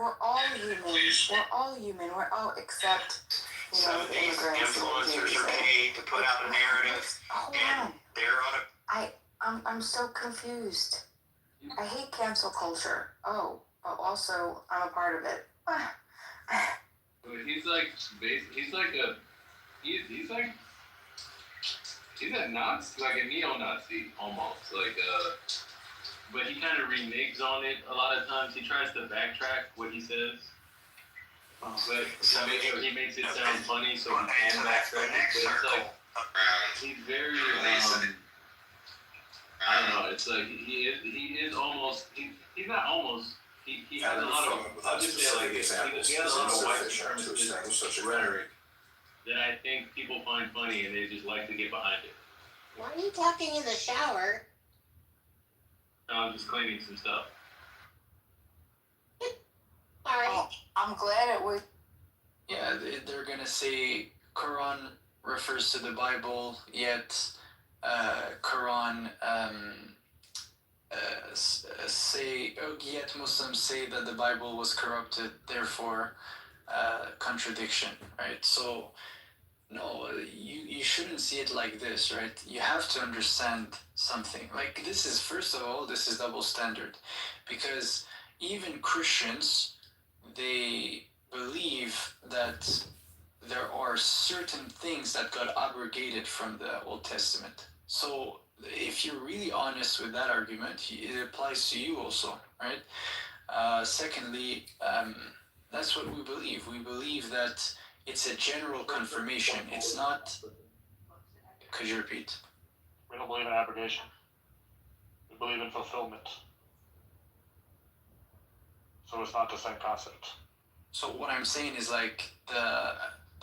human. We're all human. We're all except Some of the these immigrants. influencers are paid to put out a narrative, and they're on a. I'm so confused. I hate cancel culture. Oh, but also I'm a part of it. But he's like he's a Nazi, like a neo-Nazi almost, but he kind of reneges on it a lot of times. He tries to backtrack what he says, but he makes it sound funny, so he can backtrack it. But it's like he's very I don't know. It's like he is almost he's not almost. He has a lot of. I'll just say like this. He has a lot of white supremacist rhetoric that I think people find funny and they just like to get behind it. Why are you talking in the shower? I'm just cleaning some stuff. All right. I'm glad it was. Yeah, they're gonna say Quran refers to the Bible, yet Quran yet Muslims say that the Bible was corrupted, therefore contradiction, right? So no, you shouldn't see it like this, right? You have to understand something. Like this is, first of all, this is double standard, because even Christians, they believe that there are certain things that got abrogated from the Old Testament. So if you're really honest with that argument, it applies to you also, right? Secondly, that's what we believe. We believe that it's a general confirmation. It's not. Could you repeat? We don't believe in abrogation. We believe in fulfillment. So it's not the same concept. So what I'm saying is like the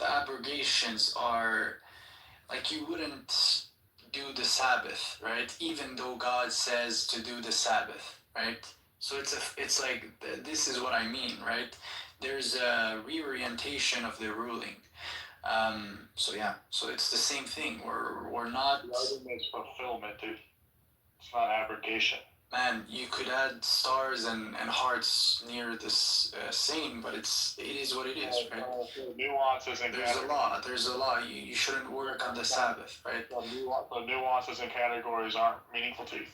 abrogations are like you wouldn't do the Sabbath, right? Even though God says to do the Sabbath, right? So it's like this is what I mean, right? There's a reorientation of the ruling. So yeah, so it's the same thing. We're not. The argument is fulfillment, dude. It's not abrogation. Man, you could add stars and hearts near this saying, but it is what it is, right? Nuances and There's a law. You shouldn't work on the Sabbath, right? The nuances and categories aren't meaningful to you.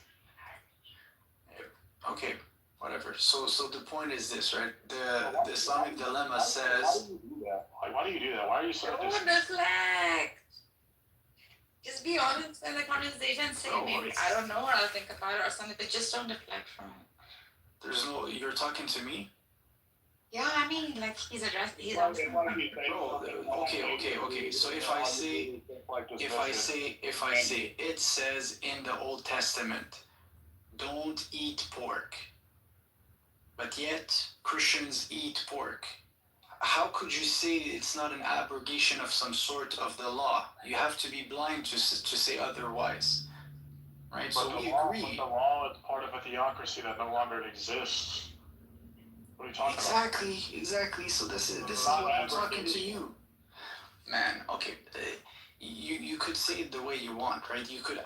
Okay, whatever. So the point is this, right? The Islamic dilemma says. Why do you do that? Why are you so? Don't deflect. Just be honest in the conversation. Say maybe I don't know, or I'll think about it or something. But just don't deflect from it. There's no. You're talking to me. Yeah, I mean, like he's addressed. He's okay. So if I say, it says in the Old Testament, don't eat pork, but yet Christians eat pork. How could you say it's not an abrogation of some sort of the law? You have to be blind to say otherwise, right? So we agree. But the law is part of a theocracy that no longer exists. What are you talking about? Exactly. So this is what I'm talking to you, man. Okay, you could say it the way you want, right? You could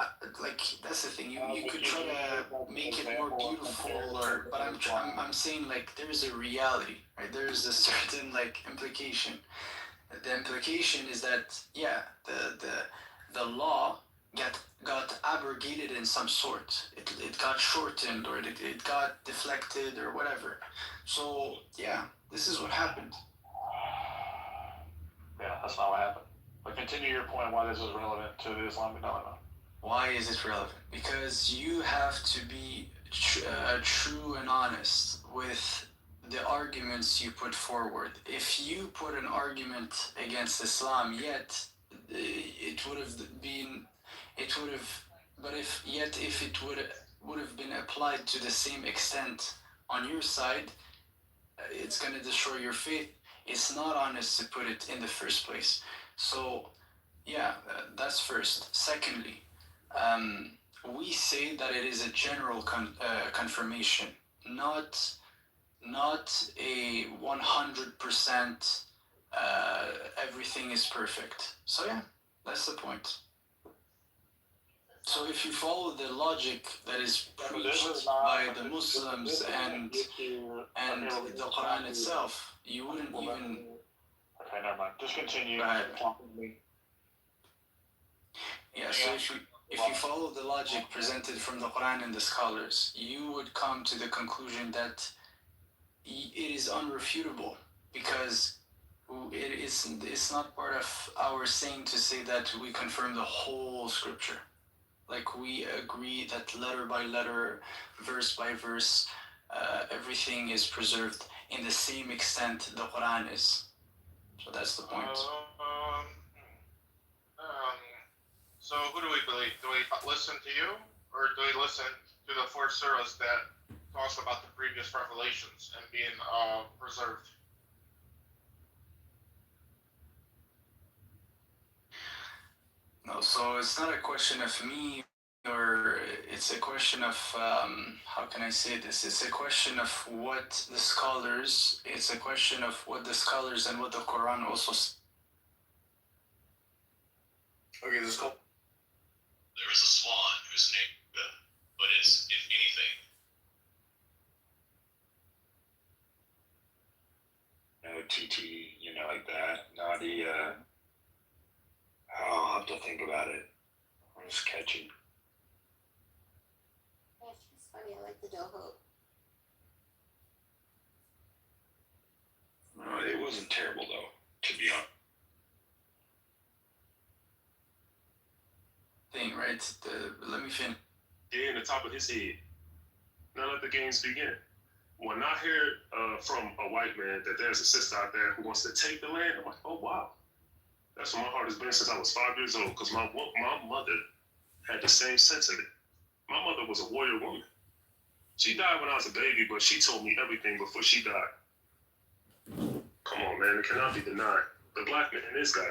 that's the thing. You could try to make it more beautiful, but I'm saying like there's a reality, right? There's a certain like implication. The implication is that the law got abrogated in some sort. It got shortened or it got deflected or whatever. So yeah, this is what happened. Yeah, that's not what happened. But continue your point why this is relevant to the Islamic dilemma. Why is it relevant? Because you have to be true and honest with the arguments you put forward. If you put an argument against Islam, yet it would have been applied to the same extent on your side, it's going to destroy your faith. It's not honest to put it in the first place. So, yeah, that's first. Secondly, we say that it is a general confirmation, not a 100% everything is perfect. So yeah, that's the point. So if you follow the logic that is preached by the Muslims and the Quran itself, you wouldn't even. Okay, never mind. Just continue. Go ahead. Yeah, so if you follow the logic presented from the Quran and the scholars, you would come to the conclusion that it is unrefutable, because it's not part of our saying to say that we confirm the whole scripture. Like, we agree that letter by letter, verse by verse, everything is preserved in the same extent the Quran is. So that's the point. So who do we believe? Do we listen to you, or do we listen to the four surahs that talks about the previous revelations and being preserved? No, so it's not a question of me, or it's a question of, how can I say this? It's a question of what the scholars, it's a question of what the scholars and what the Quran also. Okay, let's go. There is a swan whose name is Buddha, but is, if anything, TT, like that. Nadia. I'll have to think about it. It's catchy. Yeah, she's funny. I like the Doho. It wasn't terrible, though, to be honest. Thing, right? Let me finish. Yeah, in the top of his head. Now let the games begin. When I hear from a white man that there's a sister out there who wants to take the land, I'm like, oh wow. That's what my heart has been since I was 5 years old, because my mother had the same sentiment. My mother was a warrior woman. She died when I was a baby, but she told me everything before she died. Come on, man, it cannot be denied. The black man is God.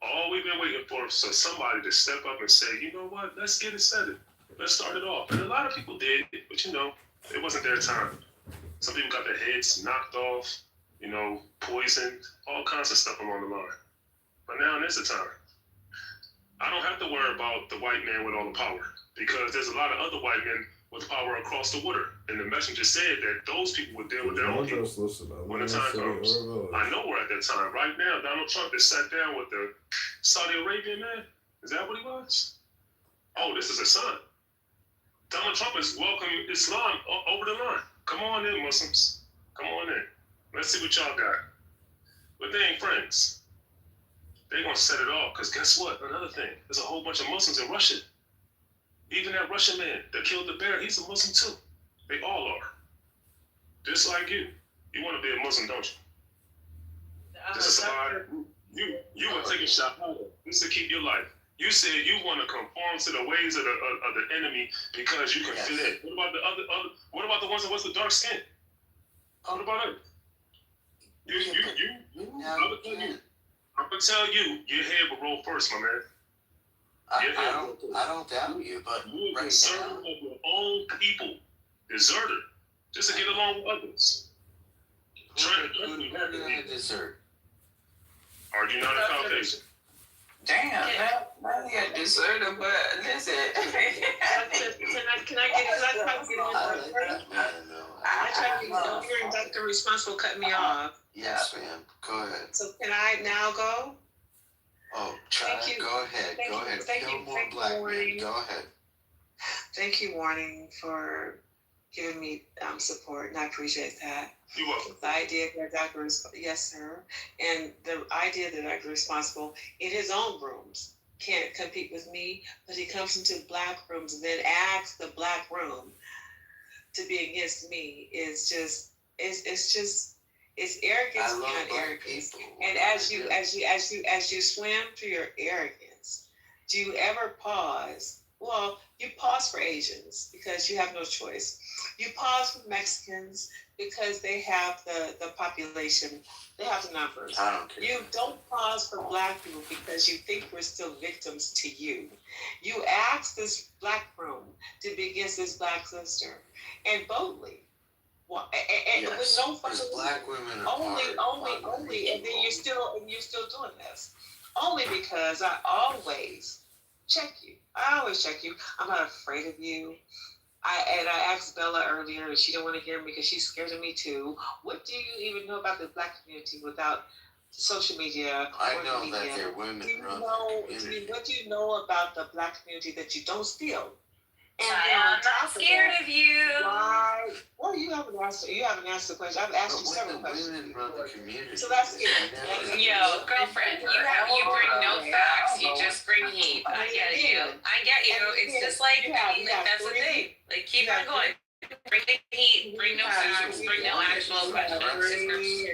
All we've been waiting for is somebody to step up and say, you know what, let's get it started. Let's start it off. And a lot of people did, but it wasn't their time. Some people got their heads knocked off, poisoned, all kinds of stuff along the line. But now is the time. I don't have to worry about the white man with all the power, because there's a lot of other white men with power across the water. And the messenger said that those people would deal with their own people when the time comes. I know we're at that time. Right now, Donald Trump is sat down with the Saudi Arabian man. Is that what he was? Oh, this is a sign. Donald Trump is welcoming Islam over the line. Come on in, Muslims. Come on in. Let's see what y'all got. But they ain't friends. They're going to set it off, because guess what? Another thing. There's a whole bunch of Muslims in Russia. Even that Russian man that killed the bear, he's a Muslim too. They all are. Just like you. You want to be a Muslim, don't you? This is about you were taking shahada. This is to keep your life. You said you want to conform to the ways of the enemy because you can fit in. What about the other? What about the ones that was the dark skin? What about it? I'm gonna tell you, your head will roll first, my man. I don't doubt you, but you're a right deserter now, of your own people. Deserter. Just to get along with others. who did I desert? Are you not a Caucasian? Damn, not a deserter, but listen. Can I get it? Because I try to get it. I like that man, though. I try to get it. Don't hear Dr. Responsible cut me off. Yes, ma'am. Go ahead. So can I now go? Oh, try. Thank you. Go ahead. Thank Go you. ahead. Thank Kill you. more Thank you, black men. Warning. Go ahead. Thank you, Warning, for giving me support, and I appreciate that. You're welcome. The idea that Dr. Yes, sir. And the idea that Dr. Responsible in his own rooms can't compete with me, but he comes into black rooms and then asks the black room to be against me is just it's arrogance beyond arrogance. And as you swim through your arrogance, do you ever pause Well, you pause for Asians because you have no choice. You pause for Mexicans because they have the population, they have the numbers. I don't care. You don't pause for Black people because you think we're still victims to you. You ask this Black room to be against this Black sister, and boldly. Well, and Yes, with no because fucking black women are only, and then you're still doing this. Only because I always check you. I always check you. I'm not afraid of you. I asked Bella earlier, and she didn't want to hear me because she's scared of me too. What do you even know about the Black community without social media? I know that they're women run the community. What do you know about the Black community that you don't steal? I'm not scared of you. Why? Well, you haven't answered the question. I've asked you several questions. Women run the community. So that's it. Yo, girlfriend, you bring no facts. You just bring heat. I get you. It's just like that's the thing. Like keep on going. Bring the heat. Bring no facts. Bring no actual questions.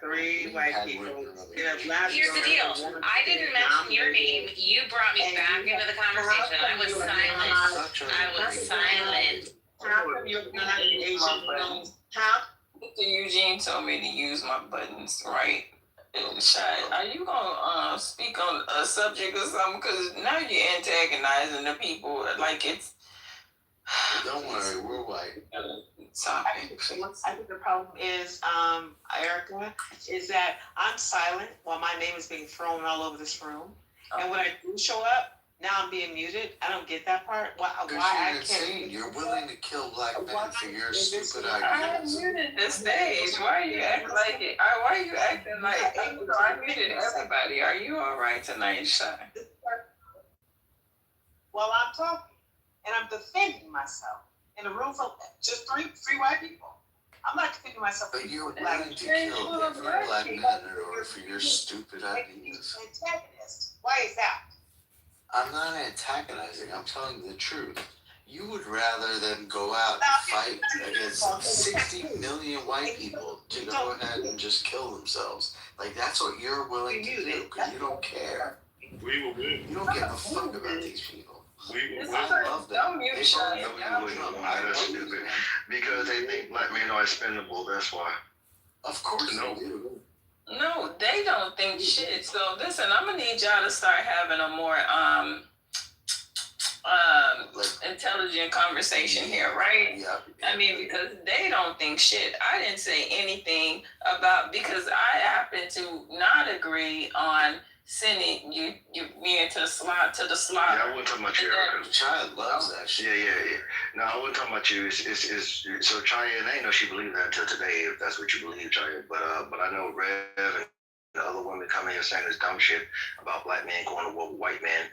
Three white people. Here's the deal. I didn't mention your name. You brought me back into the conversation. I was silent. How come you're not an Asian? How? Mr. Eugene told me to use my buttons right. And Shy, are you gonna speak on a subject or something? Because now you're antagonizing the people like it's. Don't worry, we're white. I think the problem is, Erica, is that I'm silent while my name is being thrown all over this room. And when I do show up, now I'm being muted. I don't get that part. Why I can't? You're willing to kill black men for your stupid I ideas. muted the stage. Why are you acting like it? Why are you acting like I muted everybody? Are you all right tonight, Shy? While I'm talking, and I'm defending myself in a room full of just three white people. I'm not defending myself. But you're willing to kill every black man in order for your stupid ideas. Antagonist. Why is that? I'm not antagonizing. I'm telling the truth. You would rather than go out and fight against 60 million white people to go ahead and just kill themselves. Like that's what you're willing to do because you don't care. We will win. You don't give a fuck about these people. I love them. That's stupid. Because they think black men are expendable, that's why. Of course they do. No, they don't think shit. So listen, I'm gonna need y'all to start having a more intelligent conversation here, right? Yeah. I mean, because they don't think shit. I didn't say anything about because I happen to not agree on sending me into the slot to the slaughter. Yeah, I wasn't talking about you, Erica. Child loves that shit. Yeah. No, I wasn't talking about you. It's so Cheyenne, I didn't know she believed that until today, if that's what you believe, Cheyenne. But I know Rev and the other women coming here saying this dumb shit about black men going to war with white men.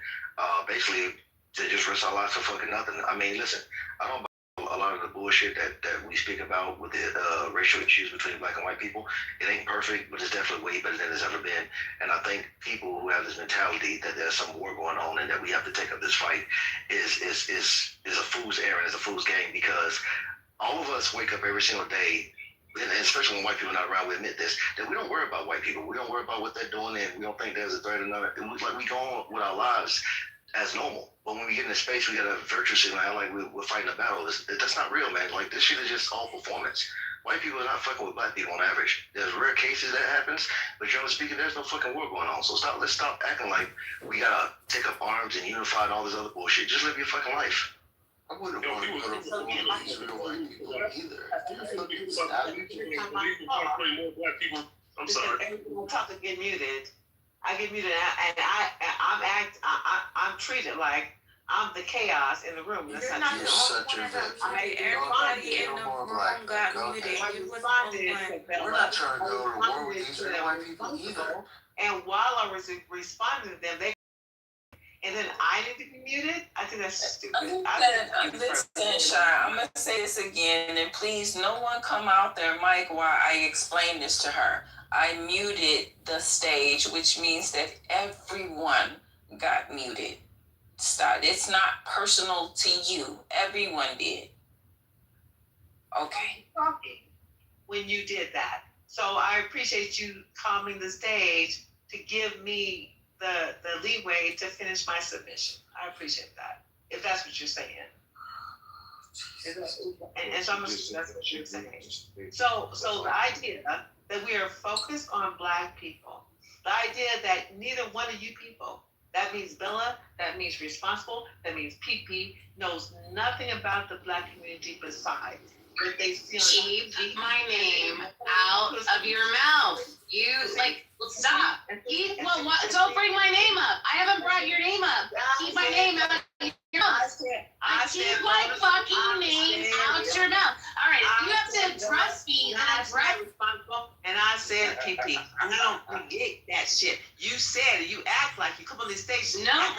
Basically, they just risk our lives for fucking nothing. I mean, listen, I don't buy a lot of the bullshit that we speak about with the racial issues between black and white people. It ain't perfect, but it's definitely way better than it's ever been. And I think people who have this mentality that there's some war going on and that we have to take up this fight is a fool's errand, is a fool's game, because all of us wake up every single day, and especially when white people are not around, we admit this, that we don't worry about white people. We don't worry about what they're doing, and we don't think there's a threat or another. We go on with our lives as normal. But when we get in this space, we got a virtue signal like we're fighting a battle. That's not real, man. Like, this shit is just all performance. White people are not fucking with black people on average. There's rare cases that happens, but generally speaking, there's no fucking war going on. So let's stop acting like we gotta take up arms and unify and all this other bullshit. Just live your fucking life. I wouldn't want to go to war with these real white people either. They're fucking savages. I'm sorry. Every time I get muted, and I'm treated like I'm the chaos in the room. That's You're not not true. the only one of them. Everybody in the room got muted. You was the only one. We're not trying to go to war with these real white people either. And while I was responding to them, and then I need to be muted. I think that's stupid. Listen, Shy, I'm gonna say this again, and please, no one come out there, Mike, while I explain this to her. I muted the stage, which means that everyone got muted. Stop. It's not personal to you. Everyone did. Okay. Talking when you did that. So I appreciate you calming the stage to give me the leeway to finish my submission. I appreciate that. if that's what you're saying. And so I'm assuming that's what you're saying. So the idea that we are focused on Black people, the idea that neither one of you people, that means Bella, that means responsible, that means PP, knows nothing about the Black community besides what they see on Keep my name out of your mouth. You stop. Don't bring my name up. I haven't brought your name up. Keep my name out of your mouth. Keep my fucking name out your mouth. All right, if you have to address me, then address. And I said PP. I don't forget that shit. You said it. You act like you come on this stage. No,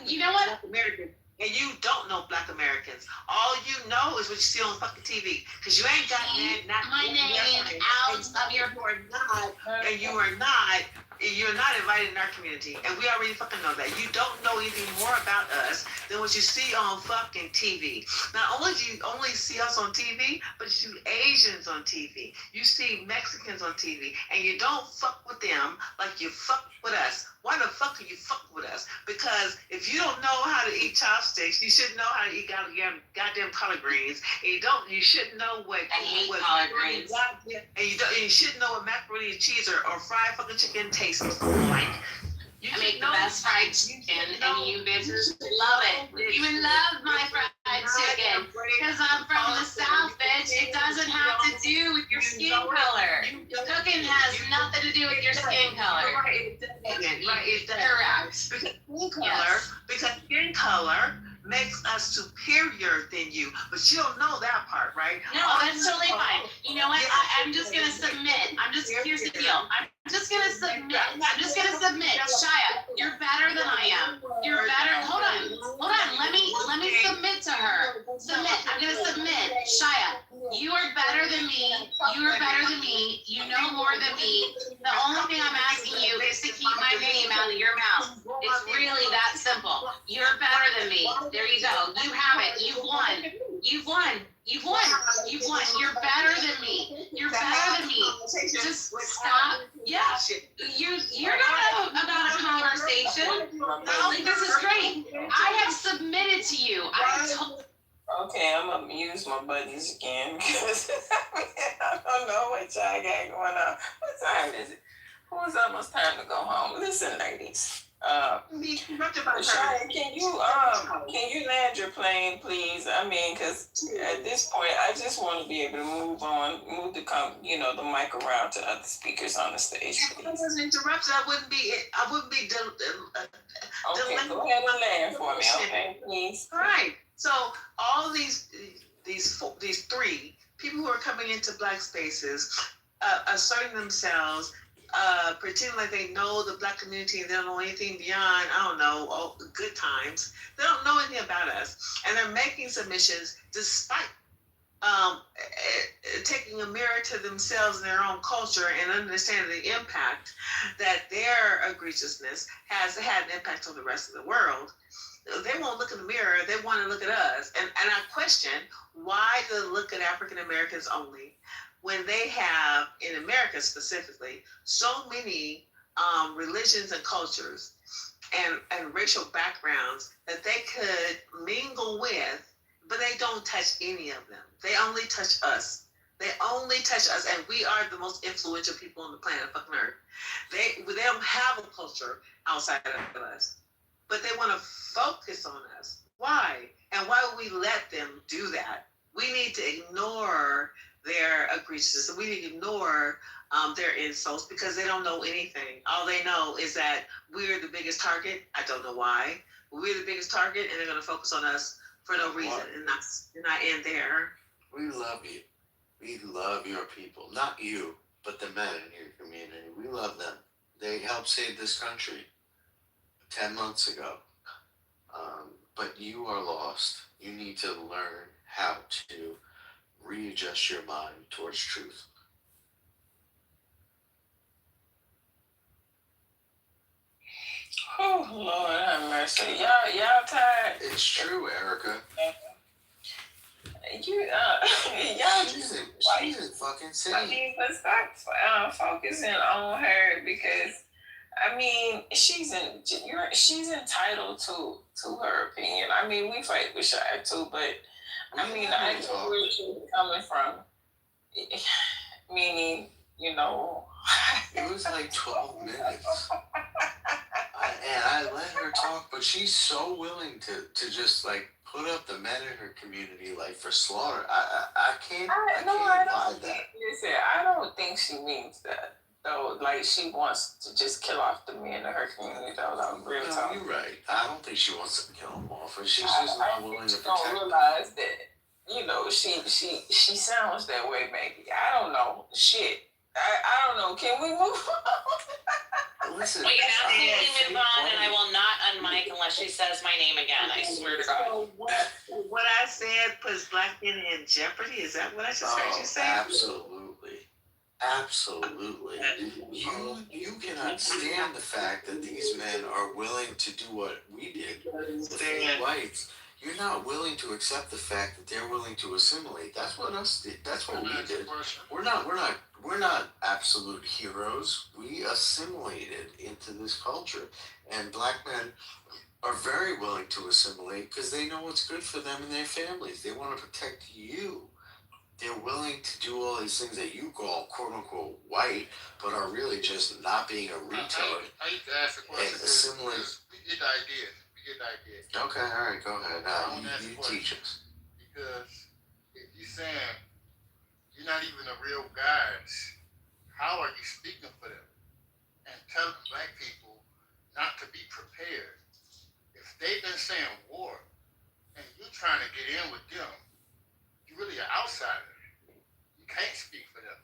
you know what? American. And you don't know Black Americans. All you know is what you see on fucking TV. Because you ain't got my name out of your. You're not invited in our community. And we already fucking know that. You don't know anything more about us than what you see on fucking TV. Not only do you only see us on TV, but you see Asians on TV. You see Mexicans on TV. And you don't fuck with them like you fuck with us. Why the fuck do you fuck with us? Because if you don't know how to eat chopsticks, you shouldn't know how to eat goddamn collard greens. And you shouldn't know what I hate collard greens. And you shouldn't know what macaroni and cheese or fried fucking chicken tastes like. I make the best fried chicken, and you bitches love it. You love my fried chicken because I'm from the South, bitch. It doesn't have to do with your skin color. Cooking has nothing to do with your skin color. Correct. Because skin color makes us superior than you, but you don't know that part, right? No, that's totally fine. You know what? I'm just gonna submit. Here's the deal. I'm just gonna submit. Shia, you're better than I am. You're better. Hold on. Let me submit to her. I'm gonna submit. Shia, you are better than me. You know more than me. The only thing I'm asking you is to keep my name out of your mouth. It's really that simple. You're better than me. There you go. You have it. You've won. You're better than me. Just stop. Yeah. You're not about a conversation. This is great. I have submitted to you. Okay, I'm gonna use my buttons again because I don't know what y'all got going on. What time is it? It's almost time to go home. Listen, ladies. Shia, can you land your plane, please? I mean, because at this point, I just want to be able to move the mic around to other speakers on the stage. If I wasn't interrupted, I wouldn't be. Okay, go ahead and land for me, okay, please. All right. So all these three people who are coming into Black spaces, asserting themselves. Pretending like they know the Black community and they don't know anything beyond, all the good times. They don't know anything about us. And they're making submissions despite taking a mirror to themselves and their own culture and understanding the impact that their egregiousness has had an impact on the rest of the world. They won't look in the mirror. They want to look at us. And I question, why do they look at African Americans only? When they have, in America specifically, so many religions and cultures and racial backgrounds that they could mingle with, but they don't touch any of them. They only touch us. And we are the most influential people on the planet fucking Earth. They don't have a culture outside of us, but they want to focus on us. Why? And why would we let them do that? We need to ignore their egregiousness. We need to ignore their insults because they don't know anything. All they know is that we're the biggest target. I don't know why. We're the biggest target, and they're going to focus on us for no reason, and not end there. We love you. We love your people. Not you, but the men in your community. We love them. They helped save this country 10 months ago. But you are lost. You need to learn how to readjust your mind towards truth. Oh, Lord have mercy. Y'all tired? It's true, Erica. Y'all she's a fucking saint. I mean, but stop focusing on her because I mean, she's entitled to her opinion. I mean, we fight with Shia too, but I mean, I know where she's coming from. Meaning, you know, it was like 12 minutes. And I let her talk, but she's so willing to just like put up the men in her community like for slaughter. I can't buy that. Listen, I don't think she means that though. Like she wants to just kill off the men in her community though. I'm real talk. You're right. I don't think she wants to kill them off, but she's just not willing to protect them. Don't realize that, you know, she sounds that way. Maybe I don't know. Shit. I don't know. Can we move on? Listen, we can absolutely move on, and I will not unmic unless she says my name again. I swear to God. So what I said puts black men in jeopardy? Is that what I just heard you say? Absolutely. Absolutely. You cannot stand the fact that these men are willing to do what we did with the whites. You're not willing to accept the fact that they're willing to assimilate. That's what us did. That's what we did. We're not absolute heroes. We assimilated into this culture, and black men are very willing to assimilate because they know what's good for them and their families. They want to protect you. They're willing to do all these things that you call "quote unquote" white, but are really just not being a retard. I hate to ask a question. And assimilate. We get the idea. Okay, all right, go ahead. You teach us. Because if you're saying you're not even a real guide, how are you speaking for them and telling black people not to be prepared? If they've been saying war and you're trying to get in with them, you're really an outsider. You can't speak for them.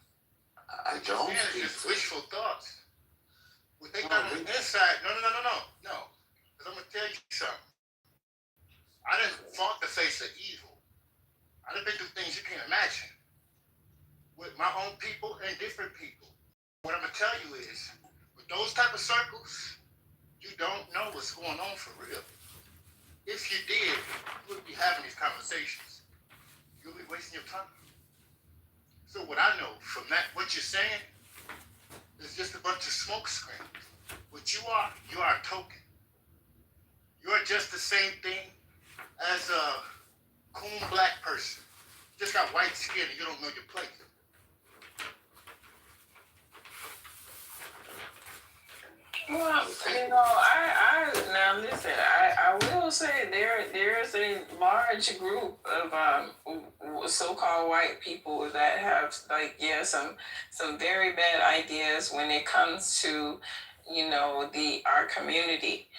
I don't speak for them. Wishful thoughts. What they got on the inside, no. Because I'm going to tell you something. I didn't fought the face of evil. I done been through things you can't imagine. With my own people and different people. What I'm going to tell you is, with those type of circles, you don't know what's going on for real. If you did, you would be having these conversations. You'll be wasting your time. So what I know from that, what you're saying, is just a bunch of smoke screens. What you are a token. You're just the same thing as a coon black person. You just got white skin and you don't know your place. Well, you know, I now listen. I will say there's a large group of so-called white people that have some very bad ideas when it comes to, you know, our community.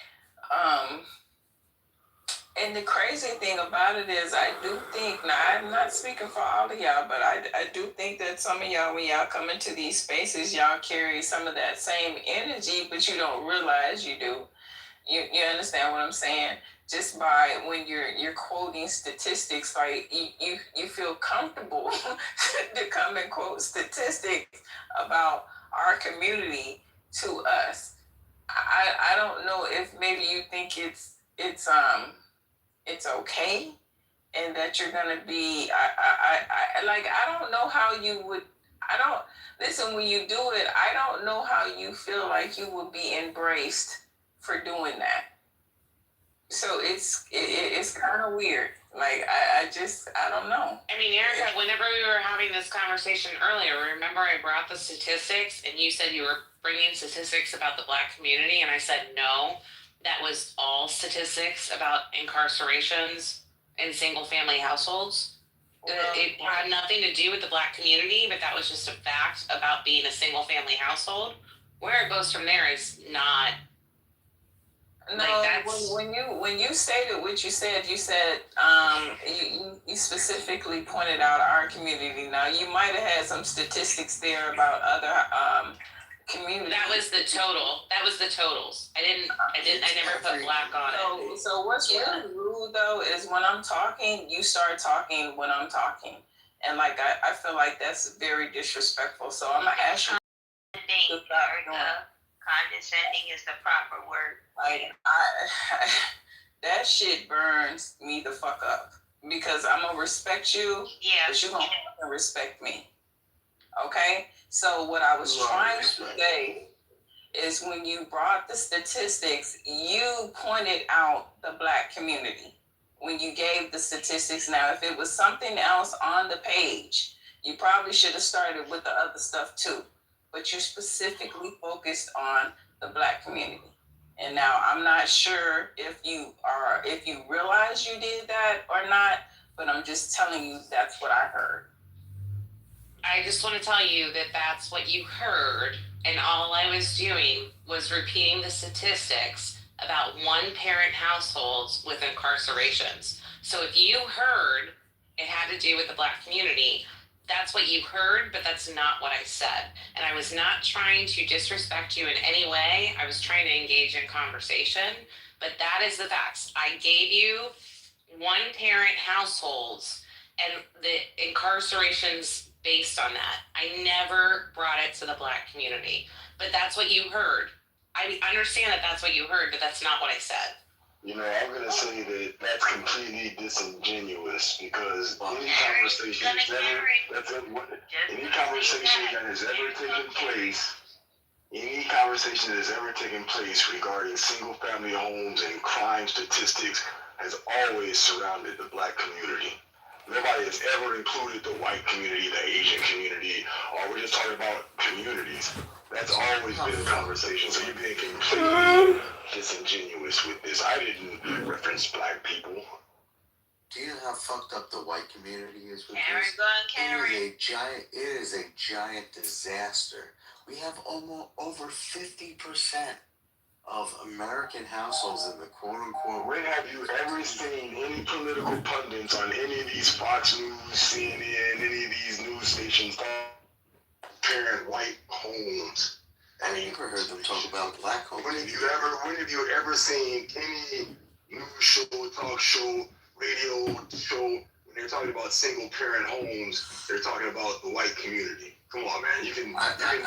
And the crazy thing about it is, I do think, now I'm not speaking for all of y'all, but I do think that some of y'all, when y'all come into these spaces, y'all carry some of that same energy, but you don't realize you do. You understand what I'm saying? Just by when you're quoting statistics, like you feel comfortable to come and quote statistics about our community to us. I don't know if maybe you think it's okay, and that you're gonna be. I don't know how you would. I don't listen when you do it. I don't know how you feel like you would be embraced for doing that. So it's kind of weird. Like I don't know. I mean, Erica, whenever we were having this conversation earlier, remember I brought the statistics and you said you were bringing statistics about the black community, and I said no, that was all statistics about incarcerations in single family households. It had nothing to do with the black community, but that was just a fact about being a single family household. Where it goes from there is not. No, when you stated what you said, you specifically pointed out our community. Now you might have had some statistics there about other communities. That was the total. That was the totals. I never put black on it. So what's really rude though is when I'm talking, you start talking when I'm talking, and like I feel like that's very disrespectful. So I'm gonna ask you. Condescending is the proper word. Like that shit burns me the fuck up, because I'm gonna respect you, but you gonna respect me. Okay? So what I was trying to say is when you brought the statistics, you pointed out the Black community when you gave the statistics. Now, if it was something else on the page, you probably should have started with the other stuff too. But you specifically focused on the Black community. And now I'm not sure if you realize you did that or not, but I'm just telling you that's what I heard. I just want to tell you that that's what you heard, and all I was doing was repeating the statistics about one-parent households with incarcerations. So if you heard it had to do with the Black community, that's what you heard, but that's not what I said. And I was not trying to disrespect you in any way. I was trying to engage in conversation, but that is the facts. I gave you one-parent households and the incarcerations based on that. I never brought it to the Black community, but that's what you heard. I understand that that's what you heard, but that's not what I said. You know, I'm gonna say that that's completely disingenuous because any conversation that has ever taken place, any conversation that has ever taken place regarding single-family homes and crime statistics has always surrounded the Black community. Nobody has ever included the white community, the Asian community, or we're just talking about communities. That's always been a conversation. So you're being completely disingenuous with this. I didn't reference Black people. Do you know how fucked up the white community is with this? It is a giant disaster. We have almost over 50% of American households in the quote-unquote. When have you ever seen any political pundits on any of these Fox News, CNN, any of these news stations parent white homes? I never heard them talk about Black homes. When have you ever seen any news show, talk show, radio show, when they're talking about single parent homes, they're talking about the white community? Come on, man. You can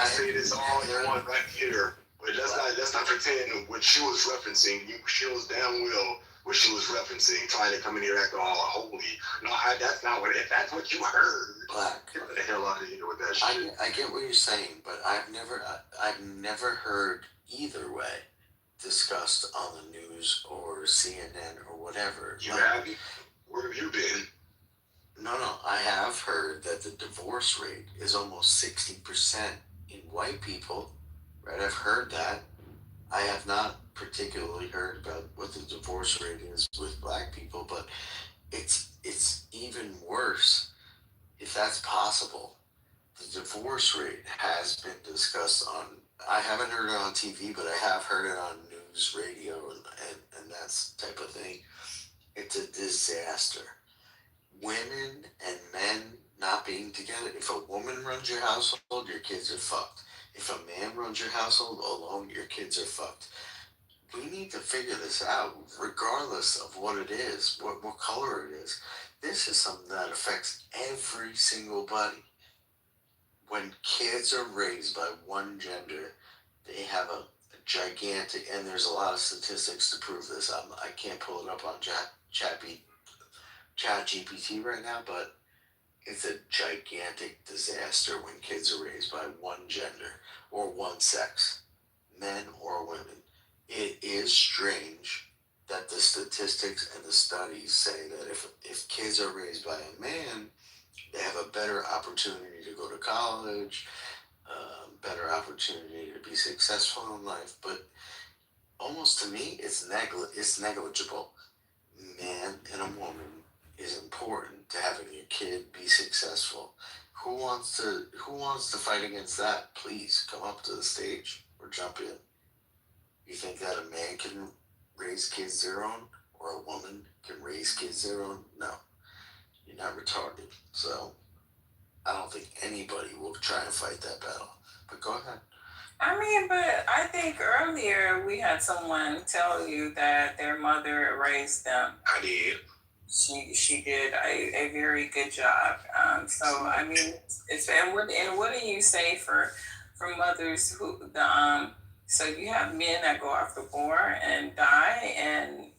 say this all you want right here. But let's not pretend what she was referencing. She knows damn well what she was referencing, trying to come in here acting all holy. No, that's not what. If that's what you heard, Black. Get the hell out of here with that shit. I get what you're saying, but I've never heard either way discussed on the news or CNN or whatever. You haven't? Where have you been? No, I have heard that the divorce rate is almost 60% in white people. Right, I've heard that. I have not particularly heard about what the divorce rate is with Black people, but it's even worse, if that's possible. The divorce rate has been discussed on. I haven't heard it on TV, but I have heard it on news, radio, and that type of thing. It's a disaster. Women and men not being together. If a woman runs your household, your kids are fucked. If a man runs your household alone, your kids are fucked. We need to figure this out, regardless of what it is, what color it is. This is something that affects every single body. When kids are raised by one gender, they have a gigantic, and there's a lot of statistics to prove this. I can't pull it up on Chat GPT right now, but it's a gigantic disaster when kids are raised by one gender or one sex, men or women. It is strange that the statistics and the studies say that if kids are raised by a man, they have a better opportunity to go to college, better opportunity to be successful in life. But almost to me, it's negligible. Man and a woman is important to having your kid be successful. Who wants to fight against that? Please come up to the stage or jump in. You think that a man can raise kids their own, or a woman can raise kids their own? No, you're not retarded. So I don't think anybody will try and fight that battle. But go ahead. I mean, but I think earlier we had someone tell you that their mother raised them. I did. She did a very good job. So I mean, what do you say for mothers who so you have men that go off the board and die, and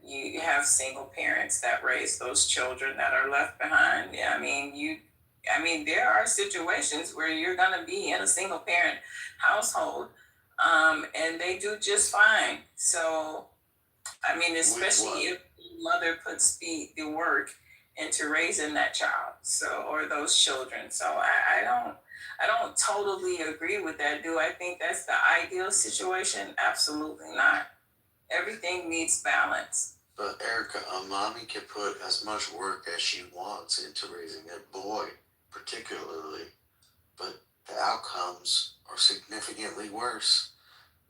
you have single parents that raise those children that are left behind. I mean, there are situations where you're gonna be in a single parent household, and they do just fine. So, I mean, especially if the mother puts the work into raising that child, so, or those children. So I don't totally agree with that. Do I think that's the ideal situation? Absolutely not. Everything needs balance. But Erica, a mommy can put as much work as she wants into raising a boy, particularly, but the outcomes are significantly worse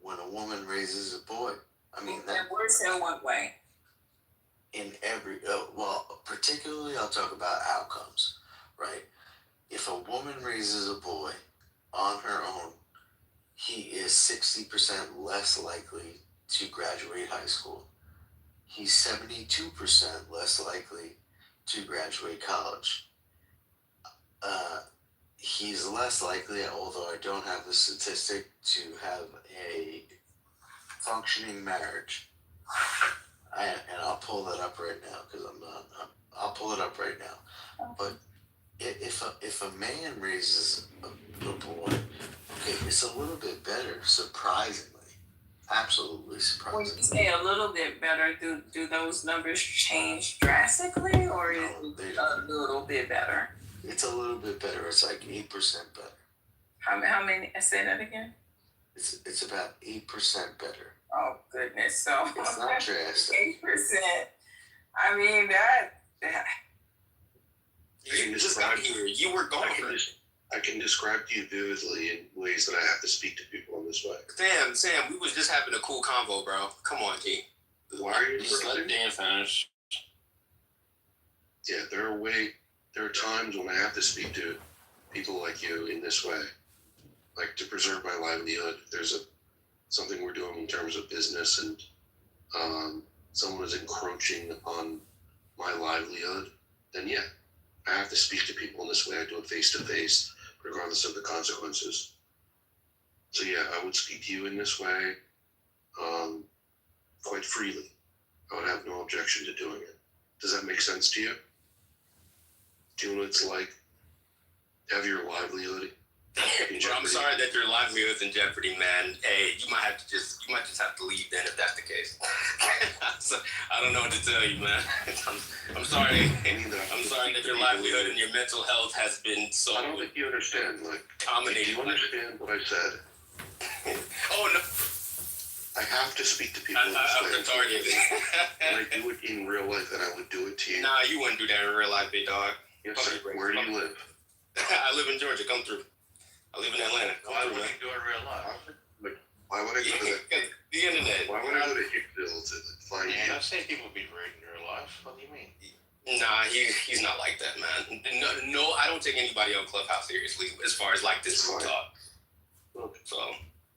when a woman raises a boy. I mean, that worse in what way? In every, well, particularly I'll talk about outcomes, right? If a woman raises a boy on her own, he is 60% less likely to graduate high school. He's 72% less likely to graduate college. He's less likely, although I don't have the statistic, to have a functioning marriage. And I'll pull that up right now because I'll pull it up right now. But if a man raises a boy, okay, it's a little bit better, surprisingly. Absolutely surprising. When you say a little bit better, do those numbers change drastically, or is it a little bit better? It's a little bit better. It's like 8% better. How many? Say that again. It's about 8% better. Oh goodness! So it's not drastic. 8%. I mean that. You just got here. You were gone. I can describe to you vividly in ways that I have to speak to people in this way. Sam, we was just having a cool convo, bro. Come on, G. Why are you just let Dan finish? Yeah, there are times when I have to speak to people like you in this way, like to preserve my livelihood. If there's something we're doing in terms of business and someone is encroaching upon my livelihood, then yeah, I have to speak to people in this way. I do it face to face, regardless of the consequences. So yeah, I would speak to you in this way, quite freely. I would have no objection to doing it. Does that make sense to you? Do you know what it's like to have your livelihood? Bro, I'm sorry that your livelihood's in jeopardy, man. Hey, you might just have to leave then if that's the case. So, I don't know what to tell you, man. I'm sorry. I'm sorry that your livelihood and your mental health has been so. I don't think you understand. Like, dominated. Do you understand what I said? Oh no. I have to speak to people. I'm retarded. And I do it in real life, and I would do it to you. Nah, you wouldn't do that in real life, big dog. Yes, sir. Where do you live? I live in Georgia. Come through. I live in Atlanta. Why would you do it in real life? Why would I go to the internet? Why would I go to Hicksville to find you? I've seen people be rude in real life. What do you mean? Nah, he's not like that, man. No, I don't take anybody on Clubhouse seriously as far as like this talk. So